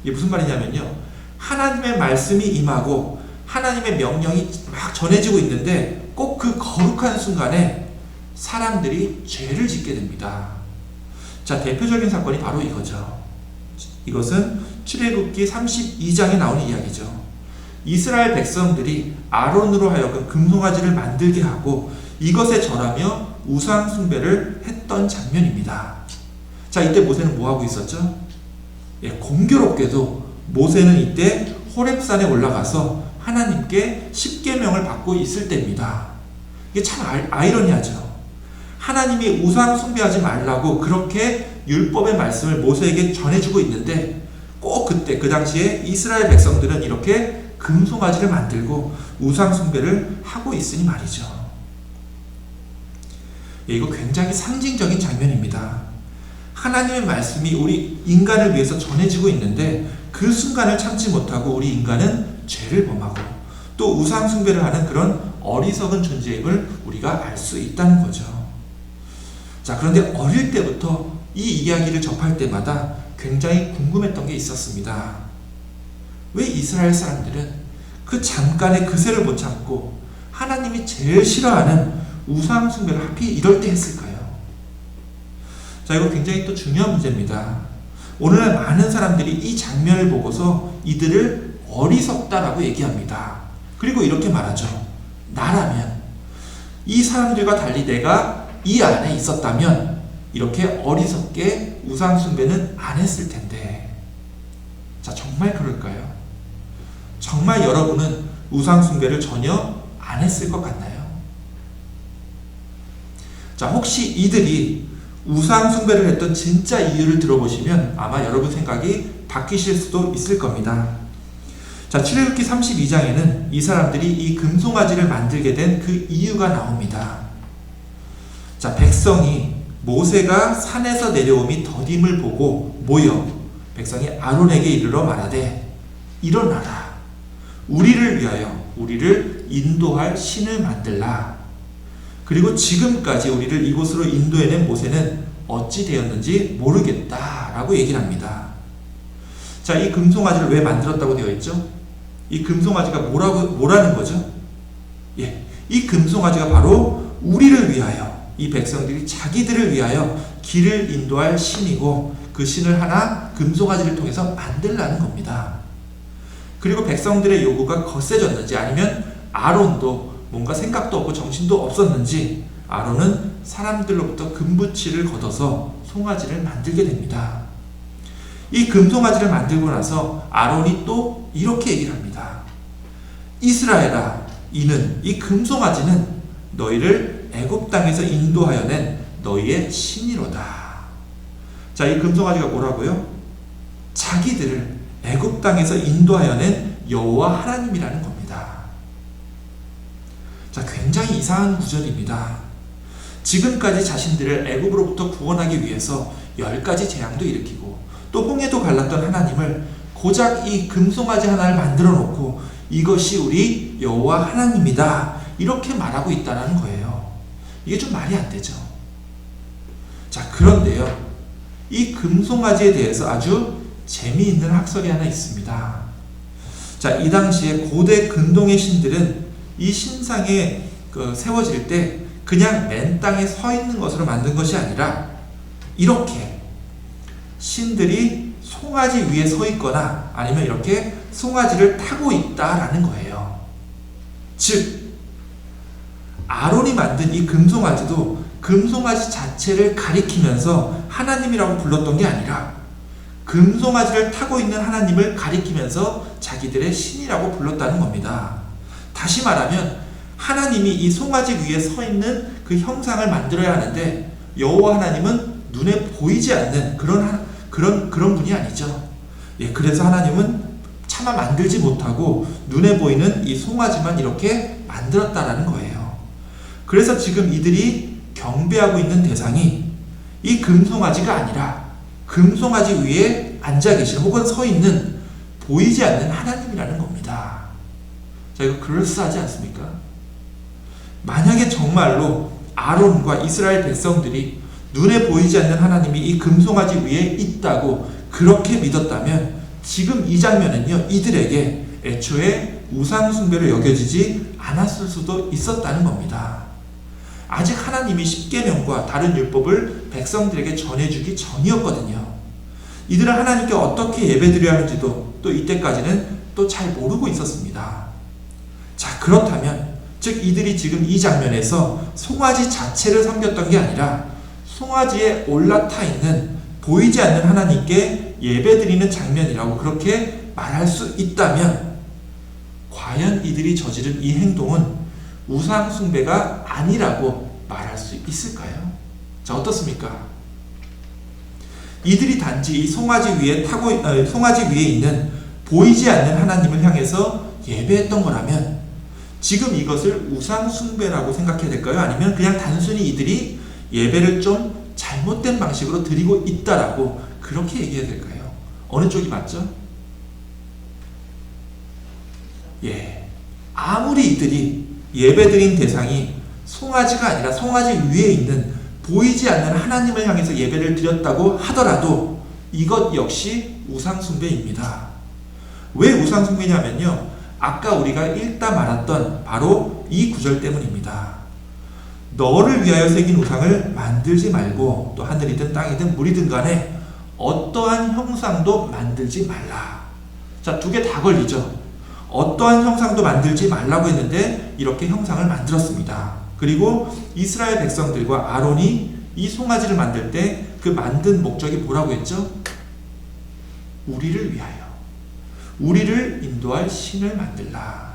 [SPEAKER 1] 이게 무슨 말이냐면요, 하나님의 말씀이 임하고 하나님의 명령이 막 전해지고 있는데 꼭 그 거룩한 순간에 사람들이 죄를 짓게 됩니다. 자, 대표적인 사건이 바로 이거죠. 이것은 출애굽기 32장에 나오는 이야기죠. 이스라엘 백성들이 아론으로 하여금 금송아지를 만들게 하고 이것에 절하며 우상 숭배를 했던 장면입니다. 자, 이때 모세는 뭐하고 있었죠? 공교롭게도 모세는 이때 호렙산에 올라가서 하나님께 십계명을 받고 있을 때입니다. 이게 참 아이러니하죠. 하나님이 우상 숭배하지 말라고 그렇게 율법의 말씀을 모세에게 전해주고 있는데 꼭 그때 그 당시에 이스라엘 백성들은 이렇게 금송아지를 만들고 우상 숭배를 하고 있으니 말이죠. 이거 굉장히 상징적인 장면입니다. 하나님의 말씀이 우리 인간을 위해서 전해지고 있는데 그 순간을 참지 못하고 우리 인간은 죄를 범하고 또 우상 숭배를 하는 그런 어리석은 존재임을 우리가 알 수 있다는 거죠. 자, 그런데 어릴 때부터 이 이야기를 접할 때마다 굉장히 궁금했던 게 있었습니다. 왜 이스라엘 사람들은 그 잠깐의 그새를 못 참고 하나님이 제일 싫어하는 우상 숭배를 하필 이럴 때 했을까요? 자, 이거 굉장히 또 중요한 문제입니다. 오늘날 많은 사람들이 이 장면을 보고서 이들을 어리석다라고 얘기합니다. 그리고 이렇게 말하죠. 나라면, 이 사람들과 달리 내가 이 안에 있었다면 이렇게 어리석게 우상 숭배는 안 했을 텐데. 자, 정말 그럴까요? 정말 여러분은 우상 숭배를 전혀 안 했을 것 같나요? 자, 혹시 이들이 우상 숭배를 했던 진짜 이유를 들어보시면 아마 여러분 생각이 바뀌실 수도 있을 겁니다. 자, 출애굽기 32장에는 이 사람들이 이 금송아지를 만들게 된 그 이유가 나옵니다. 자, 백성이 모세가 산에서 내려옴이 더딤을 보고 모여 백성이 아론에게 이르러 말하되 일어나라, 우리를 위하여 우리를 인도할 신을 만들라. 그리고 지금까지 우리를 이곳으로 인도해낸 모세는 어찌 되었는지 모르겠다라고 얘기를 합니다. 자, 이 금송아지를 왜 만들었다고 되어 있죠? 이 금송아지가 뭐라는 거죠? 이 금송아지가 바로 우리를 위하여, 이 백성들이 자기들을 위하여 길을 인도할 신이고 그 신을 하나 금송아지를 통해서 만들라는 겁니다. 그리고 백성들의 요구가 거세졌는지 아니면 아론도 뭔가 생각도 없고 정신도 없었는지 아론은 사람들로부터 금부치를 걷어서 송아지를 만들게 됩니다. 이 금송아지를 만들고 나서 아론이 또 이렇게 얘기를 합니다. 이스라엘아, 이는 이 금송아지는 너희를 애굽 땅에서 인도하여 낸 너희의 신이로다. 자, 이 금송아지가 뭐라고요? 자기들을 애굽 땅에서 인도하여 낸 여호와 하나님이라는 겁니다. 자, 굉장히 이상한 구절입니다. 지금까지 자신들을 애굽으로부터 구원하기 위해서 10가지 재앙도 일으키고 또 홍해도 갈랐던 하나님을 고작 이 금송아지 하나를 만들어 놓고 이것이 우리 여호와 하나님이다 이렇게 말하고 있다는 거예요. 이게 좀 말이 안 되죠. 자, 그런데요, 이 금송아지에 대해서 아주 재미있는 학설이 하나 있습니다. 자, 이 당시에 고대 근동의 신들은 이 신상에 세워질 때 그냥 맨 땅에 서 있는 것으로 만든 것이 아니라 이렇게 신들이 송아지 위에 서 있거나 아니면 이렇게 송아지를 타고 있다라는 거예요. 즉 아론이 만든 이 금송아지도 금송아지 자체를 가리키면서 하나님이라고 불렀던 게 아니라 금송아지를 타고 있는 하나님을 가리키면서 자기들의 신이라고 불렀다는 겁니다. 다시 말하면 하나님이 이 송아지 위에 서 있는 그 형상을 만들어야 하는데 여호와 하나님은 눈에 보이지 않는 그런 분이 아니죠. 그래서 하나님은 차마 만들지 못하고 눈에 보이는 이 송아지만 이렇게 만들었다라는 거예요. 그래서 지금 이들이 경배하고 있는 대상이 이 금송아지가 아니라 금송아지 위에 앉아 계신 혹은 서 있는 보이지 않는 하나님이라는 겁니다. 자, 이거 그럴싸하지 않습니까? 만약에 정말로 아론과 이스라엘 백성들이 눈에 보이지 않는 하나님이 이 금송아지 위에 있다고 그렇게 믿었다면 지금 이 장면은요, 이들에게 애초에 우상숭배로 여겨지지 않았을 수도 있었다는 겁니다. 아직 하나님이 십계명과 다른 율법을 백성들에게 전해주기 전이었거든요. 이들은 하나님께 어떻게 예배드려야 하는지도 또 이때까지는 또 잘 모르고 있었습니다. 자, 그렇다면 즉 이들이 지금 이 장면에서 송아지 자체를 섬겼던 게 아니라 송아지에 올라타 있는 보이지 않는 하나님께 예배드리는 장면이라고 그렇게 말할 수 있다면 과연 이들이 저지른 이 행동은 우상 숭배가 아니라고 말할 수 있을까요? 자, 어떻습니까? 이들이 단지 이 송아지 위에 있는 보이지 않는 하나님을 향해서 예배했던 거라면 지금 이것을 우상 숭배라고 생각해야 될까요? 아니면 그냥 단순히 이들이 예배를 좀 잘못된 방식으로 드리고 있다라고 그렇게 얘기해야 될까요? 어느 쪽이 맞죠? 아무리 이들이 예배드린 대상이 송아지가 아니라 송아지 위에 있는 보이지 않는 하나님을 향해서 예배를 드렸다고 하더라도 이것 역시 우상숭배입니다. 왜 우상숭배냐면요, 아까 우리가 읽다 말았던 바로 이 구절 때문입니다. 너를 위하여 새긴 우상을 만들지 말고 또 하늘이든 땅이든 물이든 간에 어떠한 형상도 만들지 말라. 자, 두 개 다 걸리죠. 어떠한 형상도 만들지 말라고 했는데 이렇게 형상을 만들었습니다. 그리고 이스라엘 백성들과 아론이 이 송아지를 만들 때 그 만든 목적이 뭐라고 했죠? 우리를 위하여, 우리를 인도할 신을 만들라.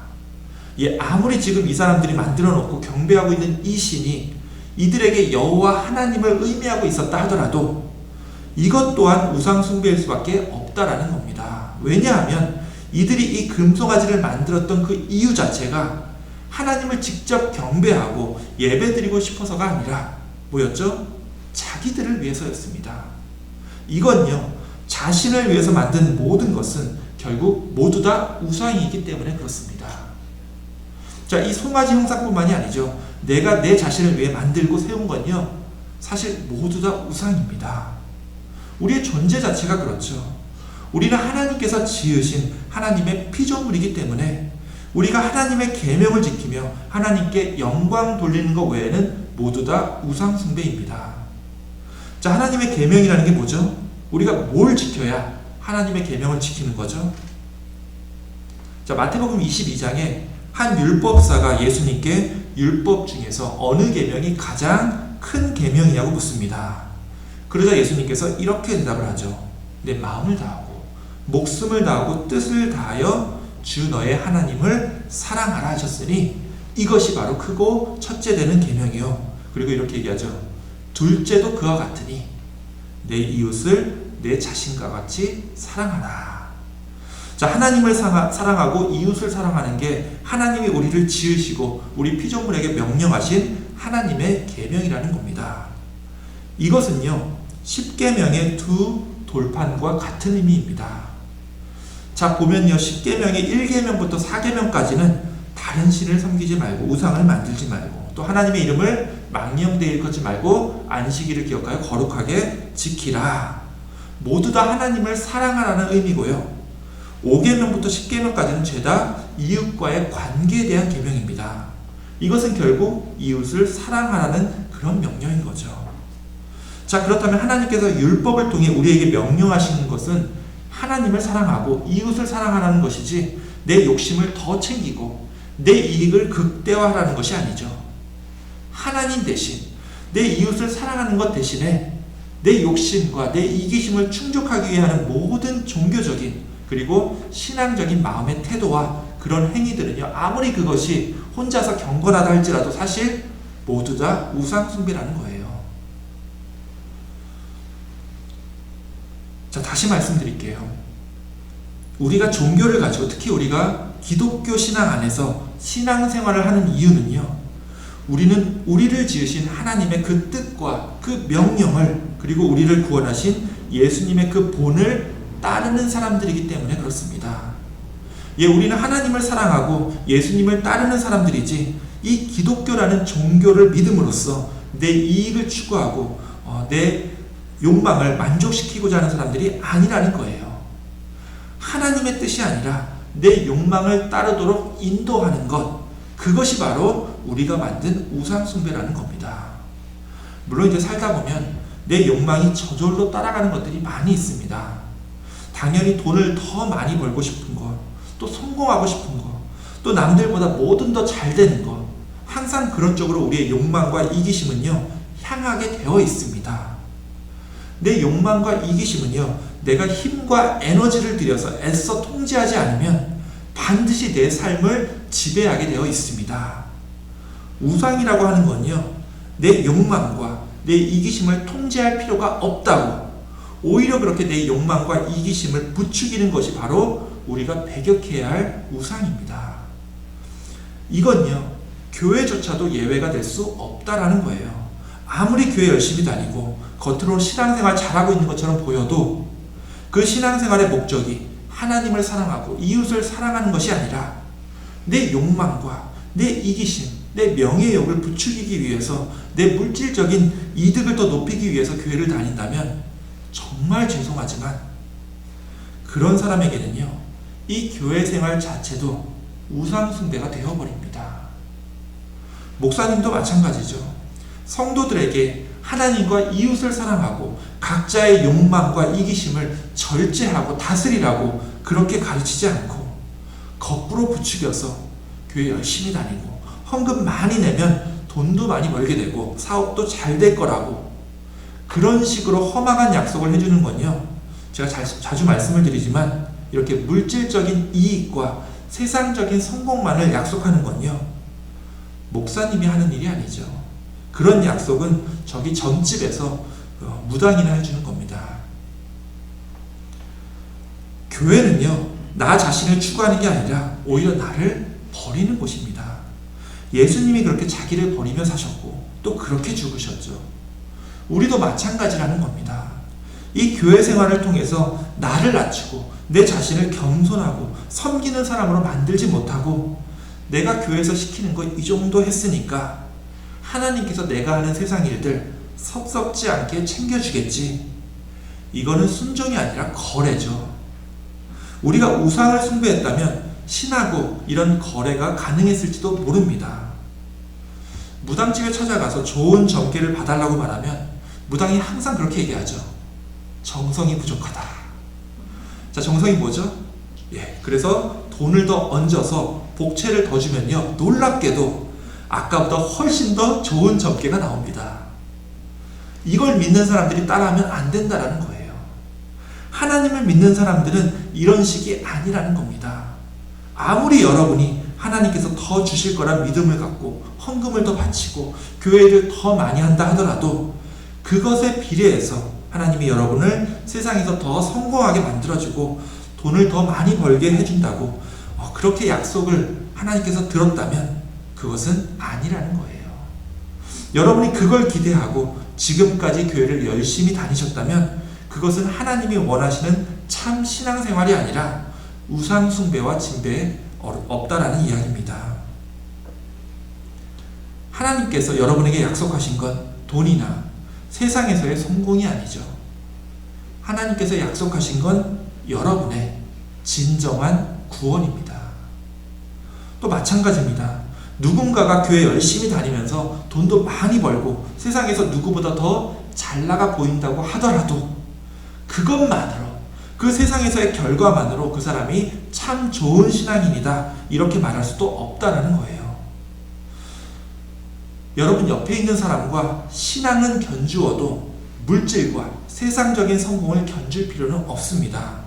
[SPEAKER 1] 아무리 지금 이 사람들이 만들어 놓고 경배하고 있는 이 신이 이들에게 여호와 하나님을 의미하고 있었다 하더라도 이것 또한 우상 숭배일 수밖에 없다라는 겁니다. 왜냐하면 이들이 이 금송아지를 만들었던 그 이유 자체가 하나님을 직접 경배하고 예배드리고 싶어서가 아니라 뭐였죠? 자기들을 위해서였습니다. 이건요, 자신을 위해서 만든 모든 것은 결국 모두 다 우상이기 때문에 그렇습니다. 자, 이 송아지 형상뿐만이 아니죠. 내가 내 자신을 위해 만들고 세운 건요, 사실 모두 다 우상입니다. 우리의 존재 자체가 그렇죠. 우리는 하나님께서 지으신 하나님의 피조물이기 때문에 우리가 하나님의 계명을 지키며 하나님께 영광 돌리는 것 외에는 모두 다 우상 숭배입니다. 자, 하나님의 계명이라는 게 뭐죠? 우리가 뭘 지켜야 하나님의 계명을 지키는 거죠? 자, 마태복음 22장에 한 율법사가 예수님께 율법 중에서 어느 계명이 가장 큰 계명이냐고 묻습니다. 그러자 예수님께서 이렇게 대답을 하죠. 내 마음을 다하고 목숨을 다하고 뜻을 다하여 주 너의 하나님을 사랑하라 하셨으니 이것이 바로 크고 첫째 되는 계명이요. 그리고 이렇게 얘기하죠. 둘째도 그와 같으니 내 이웃을 내 자신과 같이 사랑하라. 자, 하나님을 사랑하고 이웃을 사랑하는 게 하나님이 우리를 지으시고 우리 피조물에게 명령하신 하나님의 계명이라는 겁니다. 이것은요, 십계명의 두 돌판과 같은 의미입니다. 자, 보면요, 십계명의 1계명부터 4계명까지는 다른 신을 섬기지 말고 우상을 만들지 말고 또 하나님의 이름을 망령되이 일컫지 말고 안식일을 기억하여 거룩하게 지키라. 모두 다 하나님을 사랑하라는 의미고요. 5계명부터 10계명까지는 죄다 이웃과의 관계에 대한 계명입니다. 이것은 결국 이웃을 사랑하라는 그런 명령인 거죠. 자, 그렇다면 하나님께서 율법을 통해 우리에게 명령하시는 것은 하나님을 사랑하고 이웃을 사랑하라는 것이지 내 욕심을 더 챙기고 내 이익을 극대화하라는 것이 아니죠. 하나님 대신, 내 이웃을 사랑하는 것 대신에 내 욕심과 내 이기심을 충족하기 위해 하는 모든 종교적인 그리고 신앙적인 마음의 태도와 그런 행위들은요, 아무리 그것이 혼자서 경건하다 할지라도 사실 모두 다 우상숭배라는 거예요. 자, 다시 말씀드릴게요. 우리가 종교를 가지고, 특히 우리가 기독교 신앙 안에서 신앙생활을 하는 이유는요, 우리는 우리를 지으신 하나님의 그 뜻과 그 명령을, 그리고 우리를 구원하신 예수님의 그 본을 따르는 사람들이기 때문에 그렇습니다. 예, 우리는 하나님을 사랑하고 예수님을 따르는 사람들이지, 이 기독교라는 종교를 믿음으로써 내 이익을 추구하고 내 욕망을 만족시키고자 하는 사람들이 아니라는 거예요. 하나님의 뜻이 아니라 내 욕망을 따르도록 인도하는 것, 그것이 바로 우리가 만든 우상숭배라는 겁니다. 물론 이제 살다 보면 내 욕망이 저절로 따라가는 것들이 많이 있습니다. 당연히 돈을 더 많이 벌고 싶은 것, 또 성공하고 싶은 것, 또 남들보다 뭐든 더 잘 되는 것, 항상 그런 쪽으로 우리의 욕망과 이기심은요, 향하게 되어 있습니다. 내 욕망과 이기심은요, 내가 힘과 에너지를 들여서 애써 통제하지 않으면 반드시 내 삶을 지배하게 되어 있습니다. 우상이라고 하는 건요, 내 욕망과 내 이기심을 통제할 필요가 없다고, 오히려 그렇게 내 욕망과 이기심을 부추기는 것이 바로 우리가 배격해야 할 우상입니다. 이건요, 교회조차도 예외가 될 수 없다라는 거예요. 아무리 교회 열심히 다니고 겉으로 신앙생활 잘하고 있는 것처럼 보여도 그 신앙생활의 목적이 하나님을 사랑하고 이웃을 사랑하는 것이 아니라 내 욕망과 내 이기심, 내 명예욕을 부추기기 위해서, 내 물질적인 이득을 더 높이기 위해서 교회를 다닌다면 정말 죄송하지만 그런 사람에게는요, 이 교회 생활 자체도 우상숭배가 되어버립니다. 목사님도 마찬가지죠. 성도들에게 하나님과 이웃을 사랑하고 각자의 욕망과 이기심을 절제하고 다스리라고 그렇게 가르치지 않고 거꾸로 부추겨서 교회 열심히 다니고 헌금 많이 내면 돈도 많이 벌게 되고 사업도 잘 될 거라고 그런 식으로 허망한 약속을 해주는 건요, 제가 자주 말씀을 드리지만 이렇게 물질적인 이익과 세상적인 성공만을 약속하는 건요, 목사님이 하는 일이 아니죠. 그런 약속은 저기 전집에서 무당이나 해주는 겁니다. 교회는요, 나 자신을 추구하는 게 아니라 오히려 나를 버리는 곳입니다. 예수님이 그렇게 자기를 버리며 사셨고 또 그렇게 죽으셨죠. 우리도 마찬가지라는 겁니다. 이 교회 생활을 통해서 나를 낮추고 내 자신을 겸손하고 섬기는 사람으로 만들지 못하고 내가 교회에서 시키는 거 이 정도 했으니까 하나님께서 내가 하는 세상 일들 섭섭지 않게 챙겨주겠지. 이거는 순종이 아니라 거래죠. 우리가 우상을 숭배했다면 신하고 이런 거래가 가능했을지도 모릅니다. 무당집에 찾아가서 좋은 점괘를 봐달라고 말하면 무당이 항상 그렇게 얘기하죠. 정성이 부족하다. 자, 정성이 뭐죠? 예, 그래서 돈을 더 얹어서 복채를 더 주면요, 놀랍게도 아까보다 훨씬 더 좋은 점괘가 나옵니다. 이걸 믿는 사람들이 따라하면 안 된다라는 거예요. 하나님을 믿는 사람들은 이런 식이 아니라는 겁니다. 아무리 여러분이 하나님께서 더 주실 거란 믿음을 갖고 헌금을 더 바치고 교회를 더 많이 한다 하더라도 그것에 비례해서 하나님이 여러분을 세상에서 더 성공하게 만들어주고 돈을 더 많이 벌게 해준다고 그렇게 약속을 하나님께서 들었다면 그것은 아니라는 거예요. 여러분이 그걸 기대하고 지금까지 교회를 열심히 다니셨다면 그것은 하나님이 원하시는 참 신앙생활이 아니라 우상숭배와 진배에 없다라는 이야기입니다. 하나님께서 여러분에게 약속하신 건 돈이나 세상에서의 성공이 아니죠. 하나님께서 약속하신 건 여러분의 진정한 구원입니다. 또 마찬가지입니다. 누군가가 교회 열심히 다니면서 돈도 많이 벌고 세상에서 누구보다 더 잘 나가 보인다고 하더라도 그것만으로, 그 세상에서의 결과만으로 그 사람이 참 좋은 신앙인이다 이렇게 말할 수도 없다라는 거예요. 여러분 옆에 있는 사람과 신앙은 견주어도 물질과 세상적인 성공을 견줄 필요는 없습니다.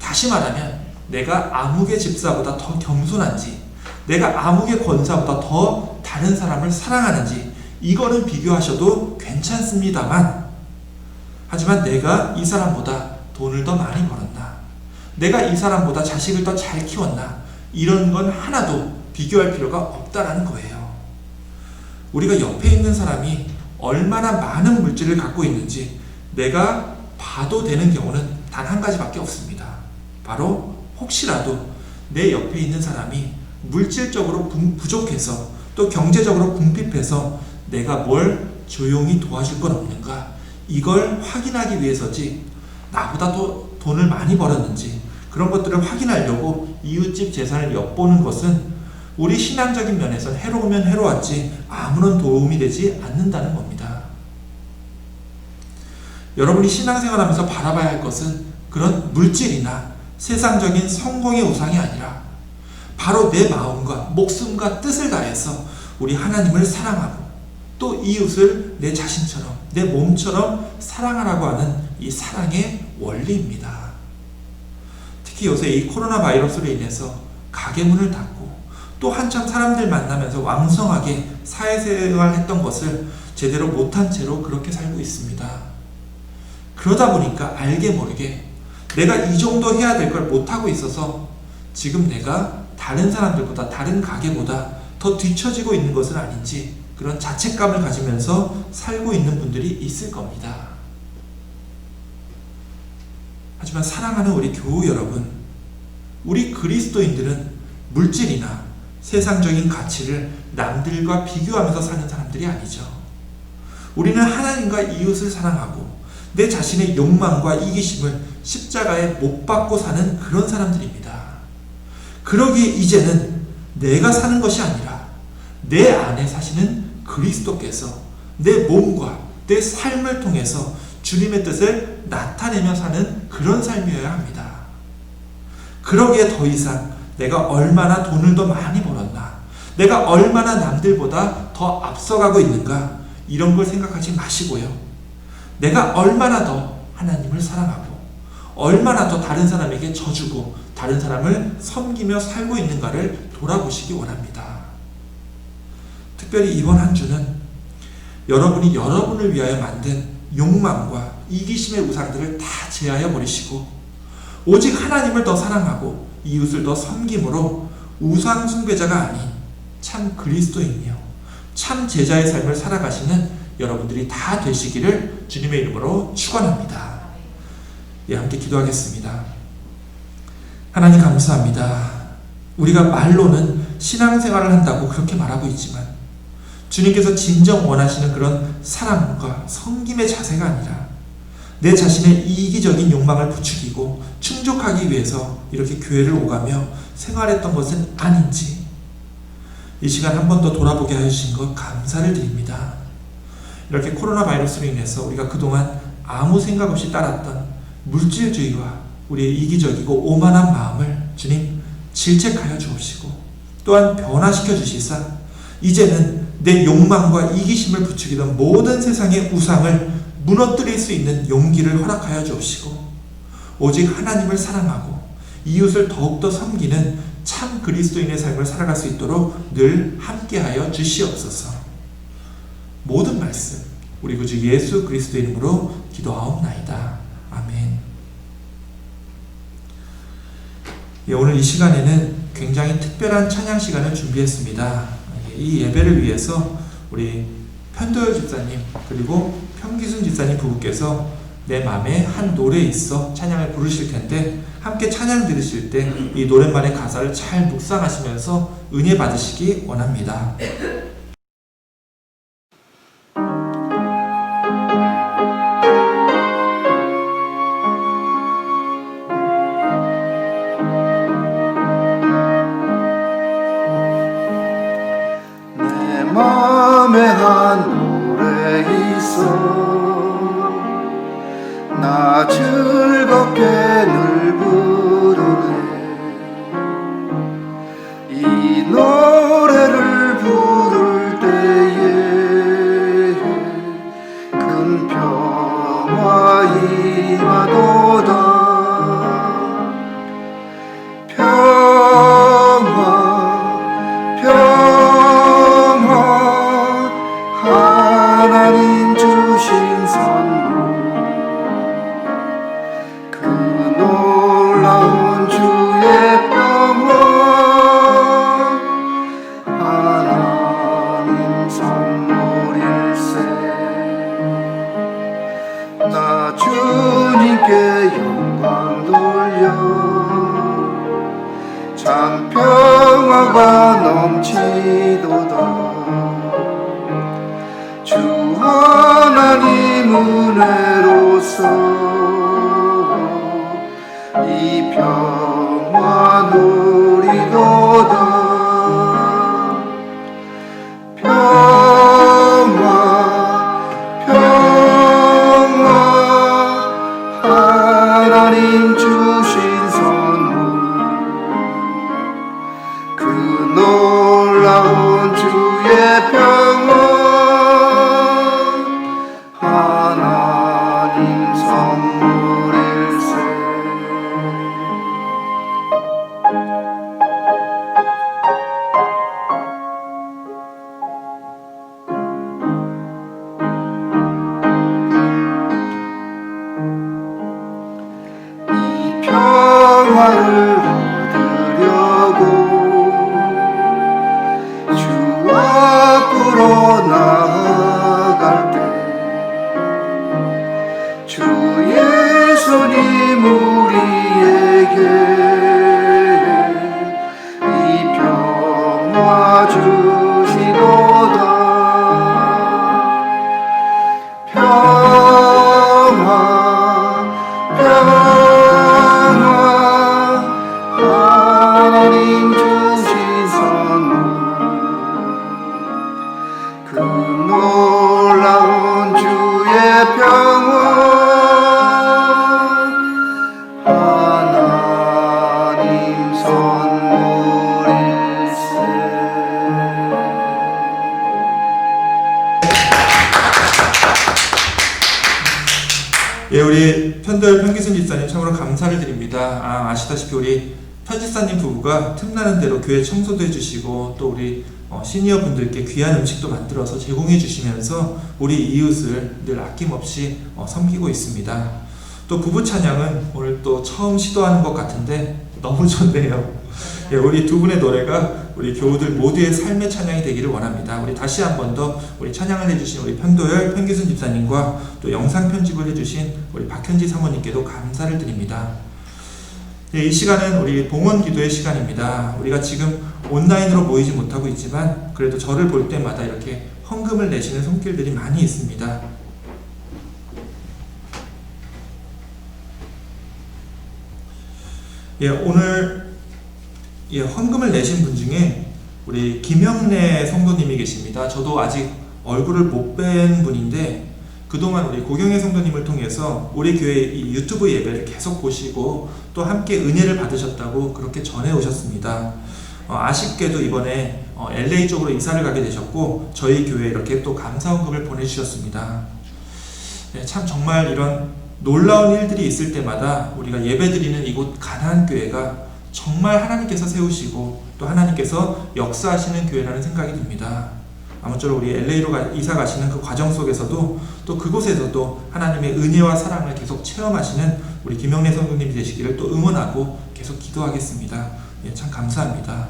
[SPEAKER 1] 다시 말하면 내가 아무개 집사보다 더 겸손한지, 내가 아무개 권사보다 더 다른 사람을 사랑하는지 이거는 비교하셔도 괜찮습니다만, 하지만 내가 이 사람보다 돈을 더 많이 벌었나, 내가 이 사람보다 자식을 더 잘 키웠나, 이런 건 하나도 비교할 필요가 없다라는 거예요. 우리가 옆에 있는 사람이 얼마나 많은 물질을 갖고 있는지 내가 봐도 되는 경우는 단 한 가지밖에 없습니다. 바로 혹시라도 내 옆에 있는 사람이 물질적으로 부족해서 또 경제적으로 궁핍해서 내가 뭘 조용히 도와줄 건 없는가, 이걸 확인하기 위해서지, 나보다 더 돈을 많이 벌었는지 그런 것들을 확인하려고 이웃집 재산을 엿보는 것은 우리 신앙적인 면에서 해로우면 해로웠지 아무런 도움이 되지 않는다는 겁니다. 여러분이 신앙생활하면서 바라봐야 할 것은 그런 물질이나 세상적인 성공의 우상이 아니라 바로 내 마음과 목숨과 뜻을 다해서 우리 하나님을 사랑하고 또 이웃을 내 자신처럼, 내 몸처럼 사랑하라고 하는 이 사랑의 원리입니다. 특히 요새 이 코로나 바이러스로 인해서 가게 문을 닫고 또 한참 사람들 만나면서 왕성하게 사회생활 했던 것을 제대로 못한 채로 그렇게 살고 있습니다. 그러다 보니까 알게 모르게 내가 이 정도 해야 될 걸 못하고 있어서 지금 내가 다른 사람들보다, 다른 가게보다 더 뒤처지고 있는 것은 아닌지 그런 자책감을 가지면서 살고 있는 분들이 있을 겁니다. 하지만 사랑하는 우리 교우 여러분, 우리 그리스도인들은 물질이나 세상적인 가치를 남들과 비교하면서 사는 사람들이 아니죠. 우리는 하나님과 이웃을 사랑하고 내 자신의 욕망과 이기심을 십자가에 못 박고 사는 그런 사람들입니다. 그러기에 이제는 내가 사는 것이 아니라 내 안에 사시는 그리스도께서 내 몸과 내 삶을 통해서 주님의 뜻을 나타내며 사는 그런 삶이어야 합니다. 그러기에 더 이상 내가 얼마나 돈을 더 많이 벌었나, 내가 얼마나 남들보다 더 앞서가고 있는가, 이런 걸 생각하지 마시고요. 내가 얼마나 더 하나님을 사랑하고 얼마나 더 다른 사람에게 져주고 다른 사람을 섬기며 살고 있는가를 돌아보시기 원합니다. 특별히 이번 한 주는 여러분이 여러분을 위하여 만든 욕망과 이기심의 우상들을 다 제하여 버리시고 오직 하나님을 더 사랑하고 이웃을 더 섬김으로 우상 숭배자가 아닌 참 그리스도인이요 참 제자의 삶을 살아가시는 여러분들이 다 되시기를 주님의 이름으로 축원합니다. 예, 함께 기도하겠습니다. 하나님 감사합니다. 우리가 말로는 신앙생활을 한다고 그렇게 말하고 있지만 주님께서 진정 원하시는 그런 사랑과 섬김의 자세가 아니라 내 자신의 이기적인 욕망을 부추기고 충족하기 위해서 이렇게 교회를 오가며 생활했던 것은 아닌지 이 시간 한 번 더 돌아보게 해주신 것 감사를 드립니다. 이렇게 코로나 바이러스로 인해서 우리가 그동안 아무 생각 없이 따랐던 물질주의와 우리의 이기적이고 오만한 마음을 주님 질책하여 주옵시고 또한 변화시켜 주시사 이제는 내 욕망과 이기심을 부추기던 모든 세상의 우상을 무너뜨릴 수 있는 용기를 허락하여 주옵시고 오직 하나님을 사랑하고 이웃을 더욱더 섬기는 참 그리스도인의 삶을 살아갈 수 있도록 늘 함께하여 주시옵소서. 모든 말씀 우리 구주 예수 그리스도 이름으로 기도하옵나이다. 아멘. 예, 오늘 이 시간에는 굉장히 특별한 찬양 시간을 준비했습니다. 이 예배를 위해서 우리 편도열 집사님 그리고 평기순 집사님 부부께서 내 맘에 한 노래에 있어 찬양을 부르실 텐데 함께 찬양 들으실 때 이 노랫말의 가사를 잘 묵상하시면서 은혜 받으시기 원합니다.
[SPEAKER 4] 내 맘에 한 노래 있어 나 즐겁게 늘 부르네 이 노래를 부를 때에 큰 평화 임하도다. 평화 평화 하나님 주신 선물, 그 놀라운 주의 평화 하나님 선물일세. 나 주님께 영광 돌려 참 평화가 넘치도다. 주 하나님 은혜로서 이 평화 누리도다. 평화 평화 하나님 주신 선물, 그 놀라운 주의 평화 하나님 선물일세. 이 평화를 얻으려고 주 앞으로 나아갈 때 주 예수님 우리에게 이 평화 주시도다. 평화 평화 하나님 주신 선물, 그 놀라운 주의 평화 하나님 선물일세.
[SPEAKER 1] 예, 우리 편도열 편기순 집사님 참으로 감사를 드립니다. 아시다시피 우리 편집사님 부부가 틈나는 대로 교회 청소도 해주시고 또 우리 시니어 분들께 귀한 음식도 만들어서 제공해 주시면서 우리 이웃을 늘 아낌없이 섬기고 있습니다. 또 부부 찬양은 오늘 또 처음 시도하는 것 같은데 너무 좋네요. 예, 우리 두 분의 노래가 우리 교우들 모두의 삶의 찬양이 되기를 원합니다. 우리 다시 한 번 더 우리 찬양을 해주신 우리 편도열 편기순 집사님과 또 영상 편집을 해주신 우리 박현지 사모님께도 감사를 드립니다. 이 시간은 우리 봉헌 기도의 시간입니다. 우리가 지금 온라인으로 모이지 못하고 있지만 그래도 저를 볼 때마다 이렇게 헌금을 내시는 손길들이 많이 있습니다. 예, 오늘 헌금을 내신 분 중에 우리 김영래 성도님이 계십니다. 저도 아직 얼굴을 못 뵌 분인데 그동안 우리 고경혜 성도님을 통해서 우리 교회 이 유튜브 예배를 계속 보시고 또 함께 은혜를 받으셨다고 그렇게 전해 오셨습니다. 아쉽게도 이번에 LA 쪽으로 이사를 가게 되셨고 저희 교회에 이렇게 또 감사 헌금을 보내주셨습니다. 네, 참 정말 이런 놀라운 일들이 있을 때마다 우리가 예배드리는 이곳 가나안 교회가 정말 하나님께서 세우시고 또 하나님께서 역사하시는 교회라는 생각이 듭니다. 아무쪼록 우리 LA로 이사 가시는 그 과정 속에서도 또 그곳에서도 하나님의 은혜와 사랑을 계속 체험하시는 우리 김영래 성도님이 되시기를 또 응원하고 계속 기도하겠습니다. 예, 참 감사합니다.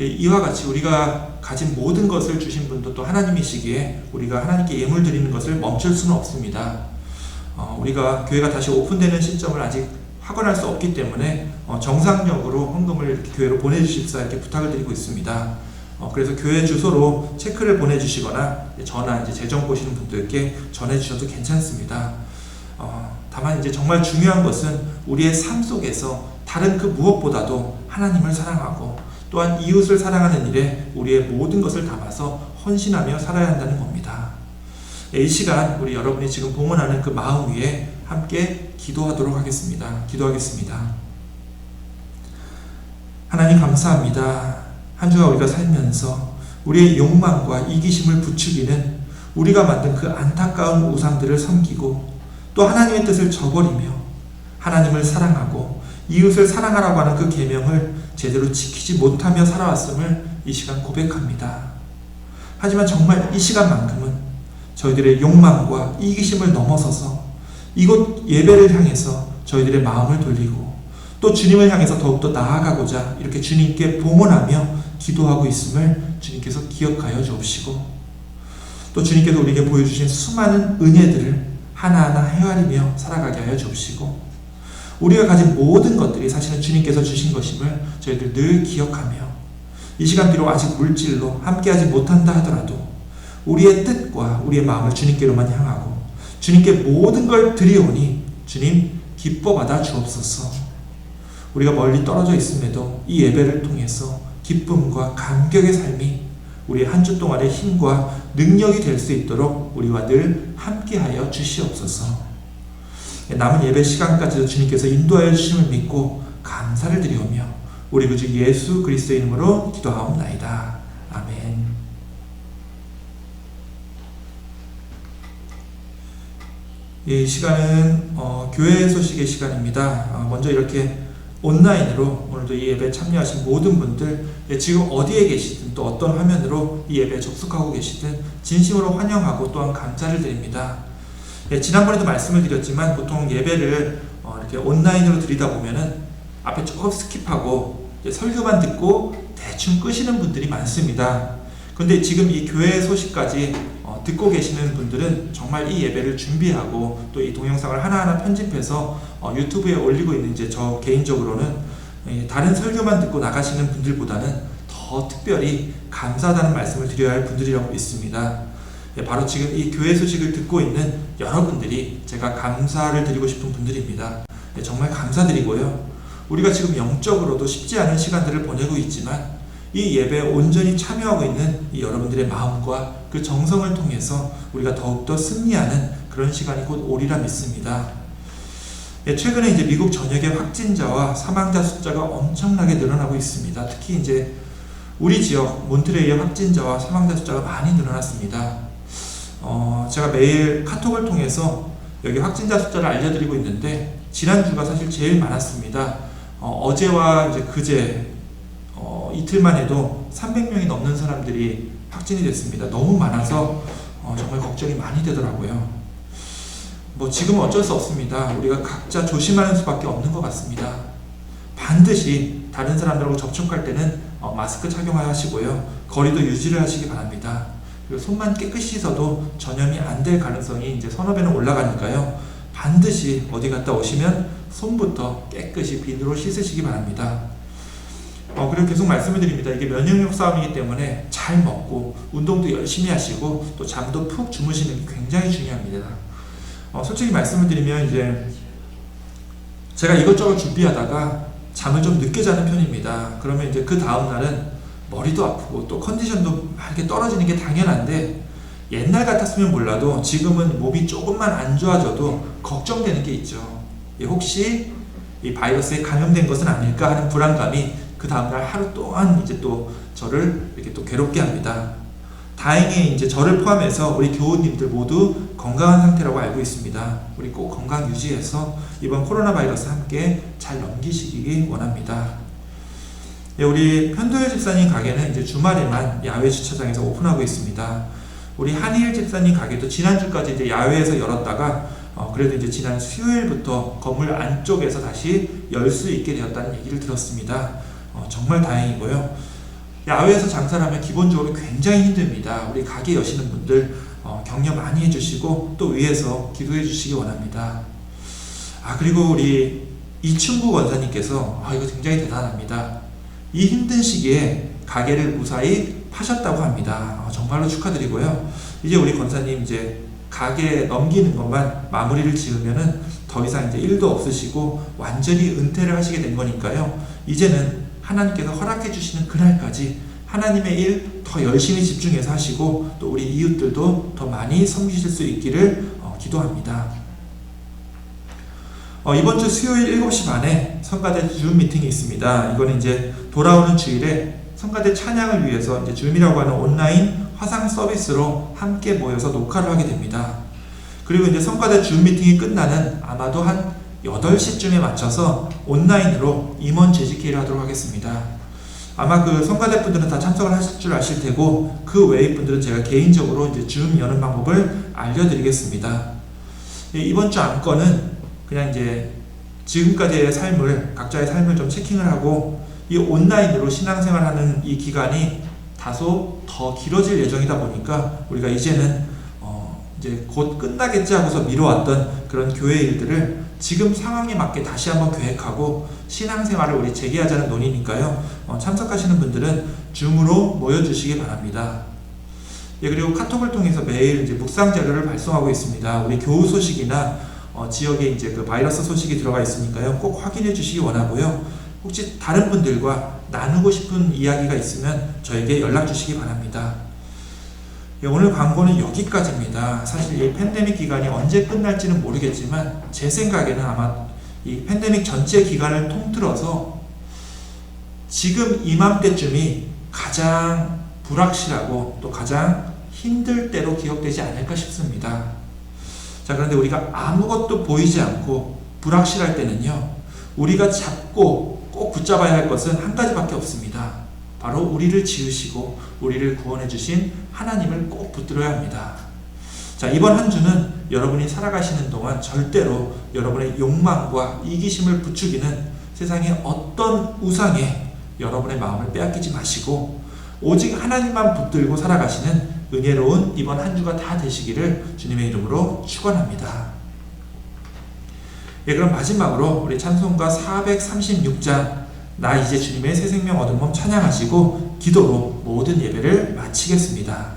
[SPEAKER 1] 예, 이와 같이 우리가 가진 모든 것을 주신 분도 또 하나님이시기에 우리가 하나님께 예물 드리는 것을 멈출 수는 없습니다. 우리가 교회가 다시 오픈되는 시점을 아직 확언할 수 없기 때문에 정상적으로 헌금을 이렇게 교회로 보내주십사 이렇게 부탁을 드리고 있습니다. 그래서 교회 주소로 체크를 보내주시거나 전화 재정 보시는 분들께 전해주셔도 괜찮습니다. 다만 이제 정말 중요한 것은 우리의 삶 속에서 다른 그 무엇보다도 하나님을 사랑하고 또한 이웃을 사랑하는 일에 우리의 모든 것을 담아서 헌신하며 살아야 한다는 겁니다. 이 시간 우리 여러분이 지금 봉헌하는 그 마음 위에 함께 기도하도록 하겠습니다. 기도하겠습니다. 하나님 감사합니다. 한 주간 우리가 살면서 우리의 욕망과 이기심을 부추기는 우리가 만든 그 안타까운 우상들을 섬기고 또 하나님의 뜻을 저버리며 하나님을 사랑하고 이웃을 사랑하라고 하는 그 계명을 제대로 지키지 못하며 살아왔음을 이 시간 고백합니다. 하지만 정말 이 시간만큼은 저희들의 욕망과 이기심을 넘어서서 이곳 예배를 향해서 저희들의 마음을 돌리고 또 주님을 향해서 더욱더 나아가고자 이렇게 주님께 봉헌하며 기도하고 있음을 주님께서 기억하여 주옵시고 또 주님께서 우리에게 보여주신 수많은 은혜들을 하나하나 헤아리며 살아가게 하여 주옵시고 우리가 가진 모든 것들이 사실은 주님께서 주신 것임을 저희들 늘 기억하며 이 시간 비록 아직 물질로 함께하지 못한다 하더라도 우리의 뜻과 우리의 마음을 주님께로만 향하고 주님께 모든 걸 드리오니 주님 기뻐 받아 주옵소서. 우리가 멀리 떨어져 있음에도 이 예배를 통해서 기쁨과 감격의 삶이 우리의 한 주 동안의 힘과 능력이 될 수 있도록 우리와 늘 함께하여 주시옵소서. 남은 예배 시간까지도 주님께서 인도하여 주심을 믿고 감사를 드리오며 우리 구주 예수 그리스도의 이름으로 기도하옵나이다. 아멘. 이 시간은 교회 소식의 시간입니다. 먼저 이렇게 온라인으로 오늘도 이 예배에 참여하신 모든 분들 지금 어디에 계시든 또 어떤 화면으로 이 예배에 접속하고 계시든 진심으로 환영하고 또한 감사를 드립니다. 지난번에도 말씀을 드렸지만 보통 예배를 이렇게 온라인으로 드리다 보면은 앞에 조금 스킵하고 설교만 듣고 대충 끄시는 분들이 많습니다. 그런데 지금 이 교회 소식까지 듣고 계시는 분들은 정말 이 예배를 준비하고 또 이 동영상을 하나하나 편집해서 유튜브에 올리고 있는 이제 저 개인적으로는 다른 설교만 듣고 나가시는 분들보다는 더 특별히 감사하다는 말씀을 드려야 할 분들이라고 믿습니다. 바로 지금 이 교회 소식을 듣고 있는 여러분들이 제가 감사를 드리고 싶은 분들입니다. 정말 감사드리고요. 우리가 지금 영적으로도 쉽지 않은 시간들을 보내고 있지만 이 예배에 온전히 참여하고 있는 이 여러분들의 마음과 그 정성을 통해서 우리가 더욱더 승리하는 그런 시간이 곧 오리라 믿습니다. 최근에 이제 미국 전역의 확진자와 사망자 숫자가 엄청나게 늘어나고 있습니다. 특히 이제 우리 지역 몬트레이의 확진자와 사망자 숫자가 많이 늘어났습니다. 제가 매일 카톡을 통해서 여기 확진자 숫자를 알려드리고 있는데 지난주가 사실 제일 많았습니다. 어제와 이제 그제 이틀만 해도 300명이 넘는 사람들이 확진이 됐습니다. 너무 많아서 정말 걱정이 많이 되더라고요. 지금은 어쩔 수 없습니다. 우리가 각자 조심하는 수밖에 없는 것 같습니다. 반드시 다른 사람들하고 접촉할 때는 마스크 착용하시고요. 거리도 유지를 하시기 바랍니다. 그리고 손만 깨끗이 씻어도 전염이 안 될 가능성이 이제 서너 배는 올라가니까요. 반드시 어디 갔다 오시면 손부터 깨끗이 비누로 씻으시기 바랍니다. 그리고 계속 말씀을 드립니다. 이게 면역력 싸움이기 때문에 잘 먹고 운동도 열심히 하시고 또 잠도 푹 주무시는 게 굉장히 중요합니다. 솔직히 말씀을 드리면 이제 제가 이것저것 준비하다가 잠을 좀 늦게 자는 편입니다. 그러면 이제 그 다음 날은 머리도 아프고 또 컨디션도 막 이렇게 떨어지는 게 당연한데 옛날 같았으면 몰라도 지금은 몸이 조금만 안 좋아져도 걱정되는 게 있죠. 혹시 이 바이러스에 감염된 것은 아닐까 하는 불안감이 그 다음날 하루 동안 이제 또 저를 이렇게 또 괴롭게 합니다. 다행히 이제 저를 포함해서 우리 교우님들 모두 건강한 상태라고 알고 있습니다. 우리 꼭 건강 유지해서 이번 코로나 바이러스 함께 잘 넘기시기 원합니다. 우리 편도열 집사님 가게는 이제 주말에만 야외 주차장에서 오픈하고 있습니다. 우리 한희일 집사님 가게도 지난주까지 이제 야외에서 열었다가 그래도 이제 지난 수요일부터 건물 안쪽에서 다시 열 수 있게 되었다는 얘기를 들었습니다. 정말 다행이고요. 야외에서 장사를 하면 기본적으로 굉장히 힘듭니다. 우리 가게 여시는 분들 격려 많이 해주시고 또 위에서 기도해 주시기 원합니다. 그리고 우리 이충구 원사님께서 이거 굉장히 대단합니다. 이 힘든 시기에 가게를 무사히 파셨다고 합니다. 정말로 축하드리고요. 이제 우리 권사님 이제 가게 넘기는 것만 마무리를 지으면은 더 이상 이제 일도 없으시고 완전히 은퇴를 하시게 된 거니까요. 이제는 하나님께서 허락해 주시는 그날까지 하나님의 일 더 열심히 집중해서 하시고 또 우리 이웃들도 더 많이 섬기실 수 있기를 기도합니다. 이번 주 수요일 7시 반에 성가대 줌 미팅이 있습니다. 이거는 이제 돌아오는 주일에 성가대 찬양을 위해서 이제 줌이라고 하는 온라인 화상 서비스로 함께 모여서 녹화를 하게 됩니다. 그리고 이제 성가대 줌 미팅이 끝나는 아마도 한 8시쯤에 맞춰서 온라인으로 임원 재직회의를 하도록 하겠습니다. 아마 그 성가대 분들은 다 참석을 하실 줄 아실 테고, 그 외의 분들은 제가 개인적으로 이제 줌 여는 방법을 알려드리겠습니다. 이번 주 안건은 그냥 이제 지금까지의 삶을, 각자의 삶을 좀 체킹을 하고, 이 온라인으로 신앙생활하는 이 기간이 다소 더 길어질 예정이다 보니까 우리가 이제는 이제 곧 끝나겠지 하고서 미뤄왔던 그런 교회 일들을 지금 상황에 맞게 다시 한번 계획하고 신앙생활을 우리 재개하자는 논의니까요. 참석하시는 분들은 줌으로 모여주시기 바랍니다. 예, 그리고 카톡을 통해서 매일 이제 묵상 자료를 발송하고 있습니다. 우리 교우 소식이나 지역에 이제 그 바이러스 소식이 들어가 있으니까요. 꼭 확인해 주시기 원하고요. 혹시 다른 분들과 나누고 싶은 이야기가 있으면 저에게 연락 주시기 바랍니다. 예, 오늘 광고는 여기까지입니다. 사실 이 팬데믹 기간이 언제 끝날지는 모르겠지만 제 생각에는 아마 이 팬데믹 전체 기간을 통틀어서 지금 이맘때쯤이 가장 불확실하고 또 가장 힘들 때로 기억되지 않을까 싶습니다. 자, 그런데 우리가 아무것도 보이지 않고 불확실할 때는요, 우리가 잡고 꼭 붙잡아야 할 것은 한 가지밖에 없습니다. 바로 우리를 지으시고 우리를 구원해 주신 하나님을 꼭 붙들어야 합니다. 자, 이번 한 주는 여러분이 살아가시는 동안 절대로 여러분의 욕망과 이기심을 부추기는 세상의 어떤 우상에 여러분의 마음을 빼앗기지 마시고 오직 하나님만 붙들고 살아가시는 은혜로운 이번 한 주가 다 되시기를 주님의 이름으로 축원합니다. 예, 그럼 마지막으로 우리 찬송가 436장 나 이제 주님의 새 생명 얻은 몸 찬양하시고 기도로 모든 예배를 마치겠습니다.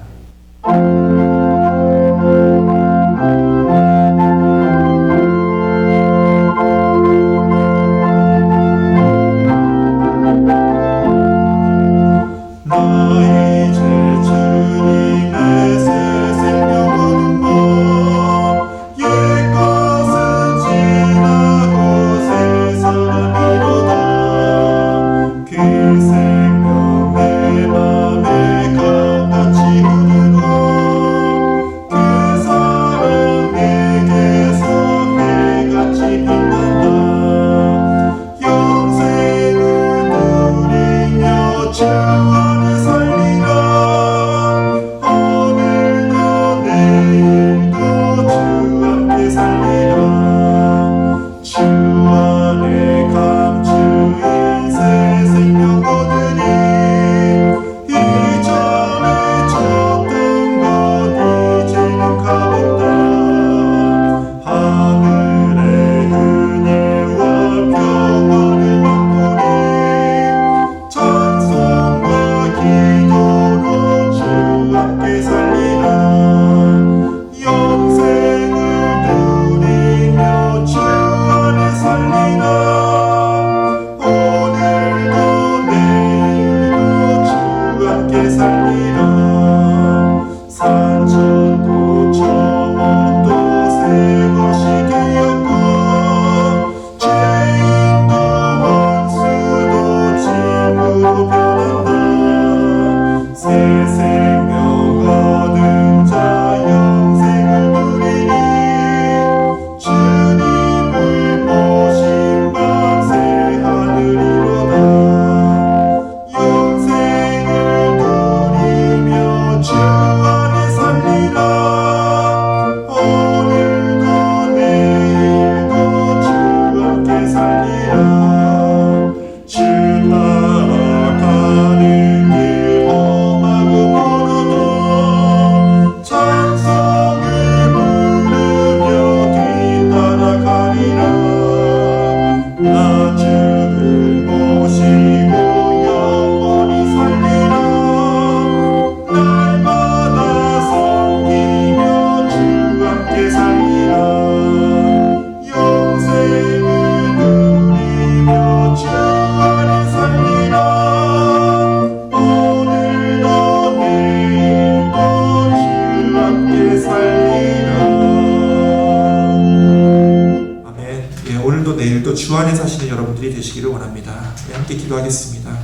[SPEAKER 1] 주 안에 사시는 여러분들이 되시기를 원합니다. 함께 기도하겠습니다.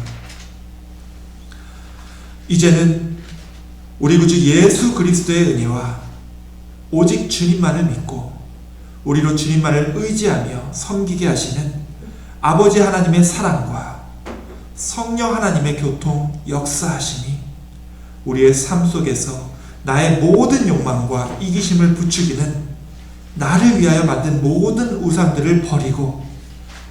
[SPEAKER 1] 이제는 우리 구주 예수 그리스도의 은혜와 오직 주님만을 믿고 우리로 주님만을 의지하며 섬기게 하시는 아버지 하나님의 사랑과 성령 하나님의 교통 역사하심이 우리의 삶 속에서 나의 모든 욕망과 이기심을 부추기는 나를 위하여 만든 모든 우상들을 버리고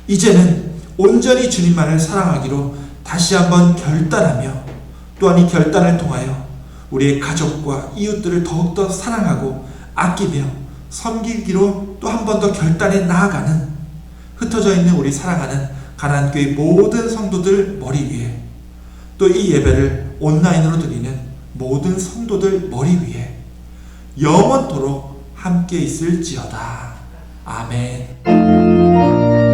[SPEAKER 1] 이제는 온전히 주님만을 사랑하기로 다시 한번 결단하며 또한 이 결단을 통하여 우리의 가족과 이웃들을 더욱더 사랑하고 아끼며 섬기기로 또 한 번 더 결단해 나아가는 흩어져 있는 우리 사랑하는 가나안교회 모든 성도들 머리 위에 또 이 예배를 온라인으로 드리는 모든 성도들 머리 위에 영원토록 함께 있을지어다. 아멘.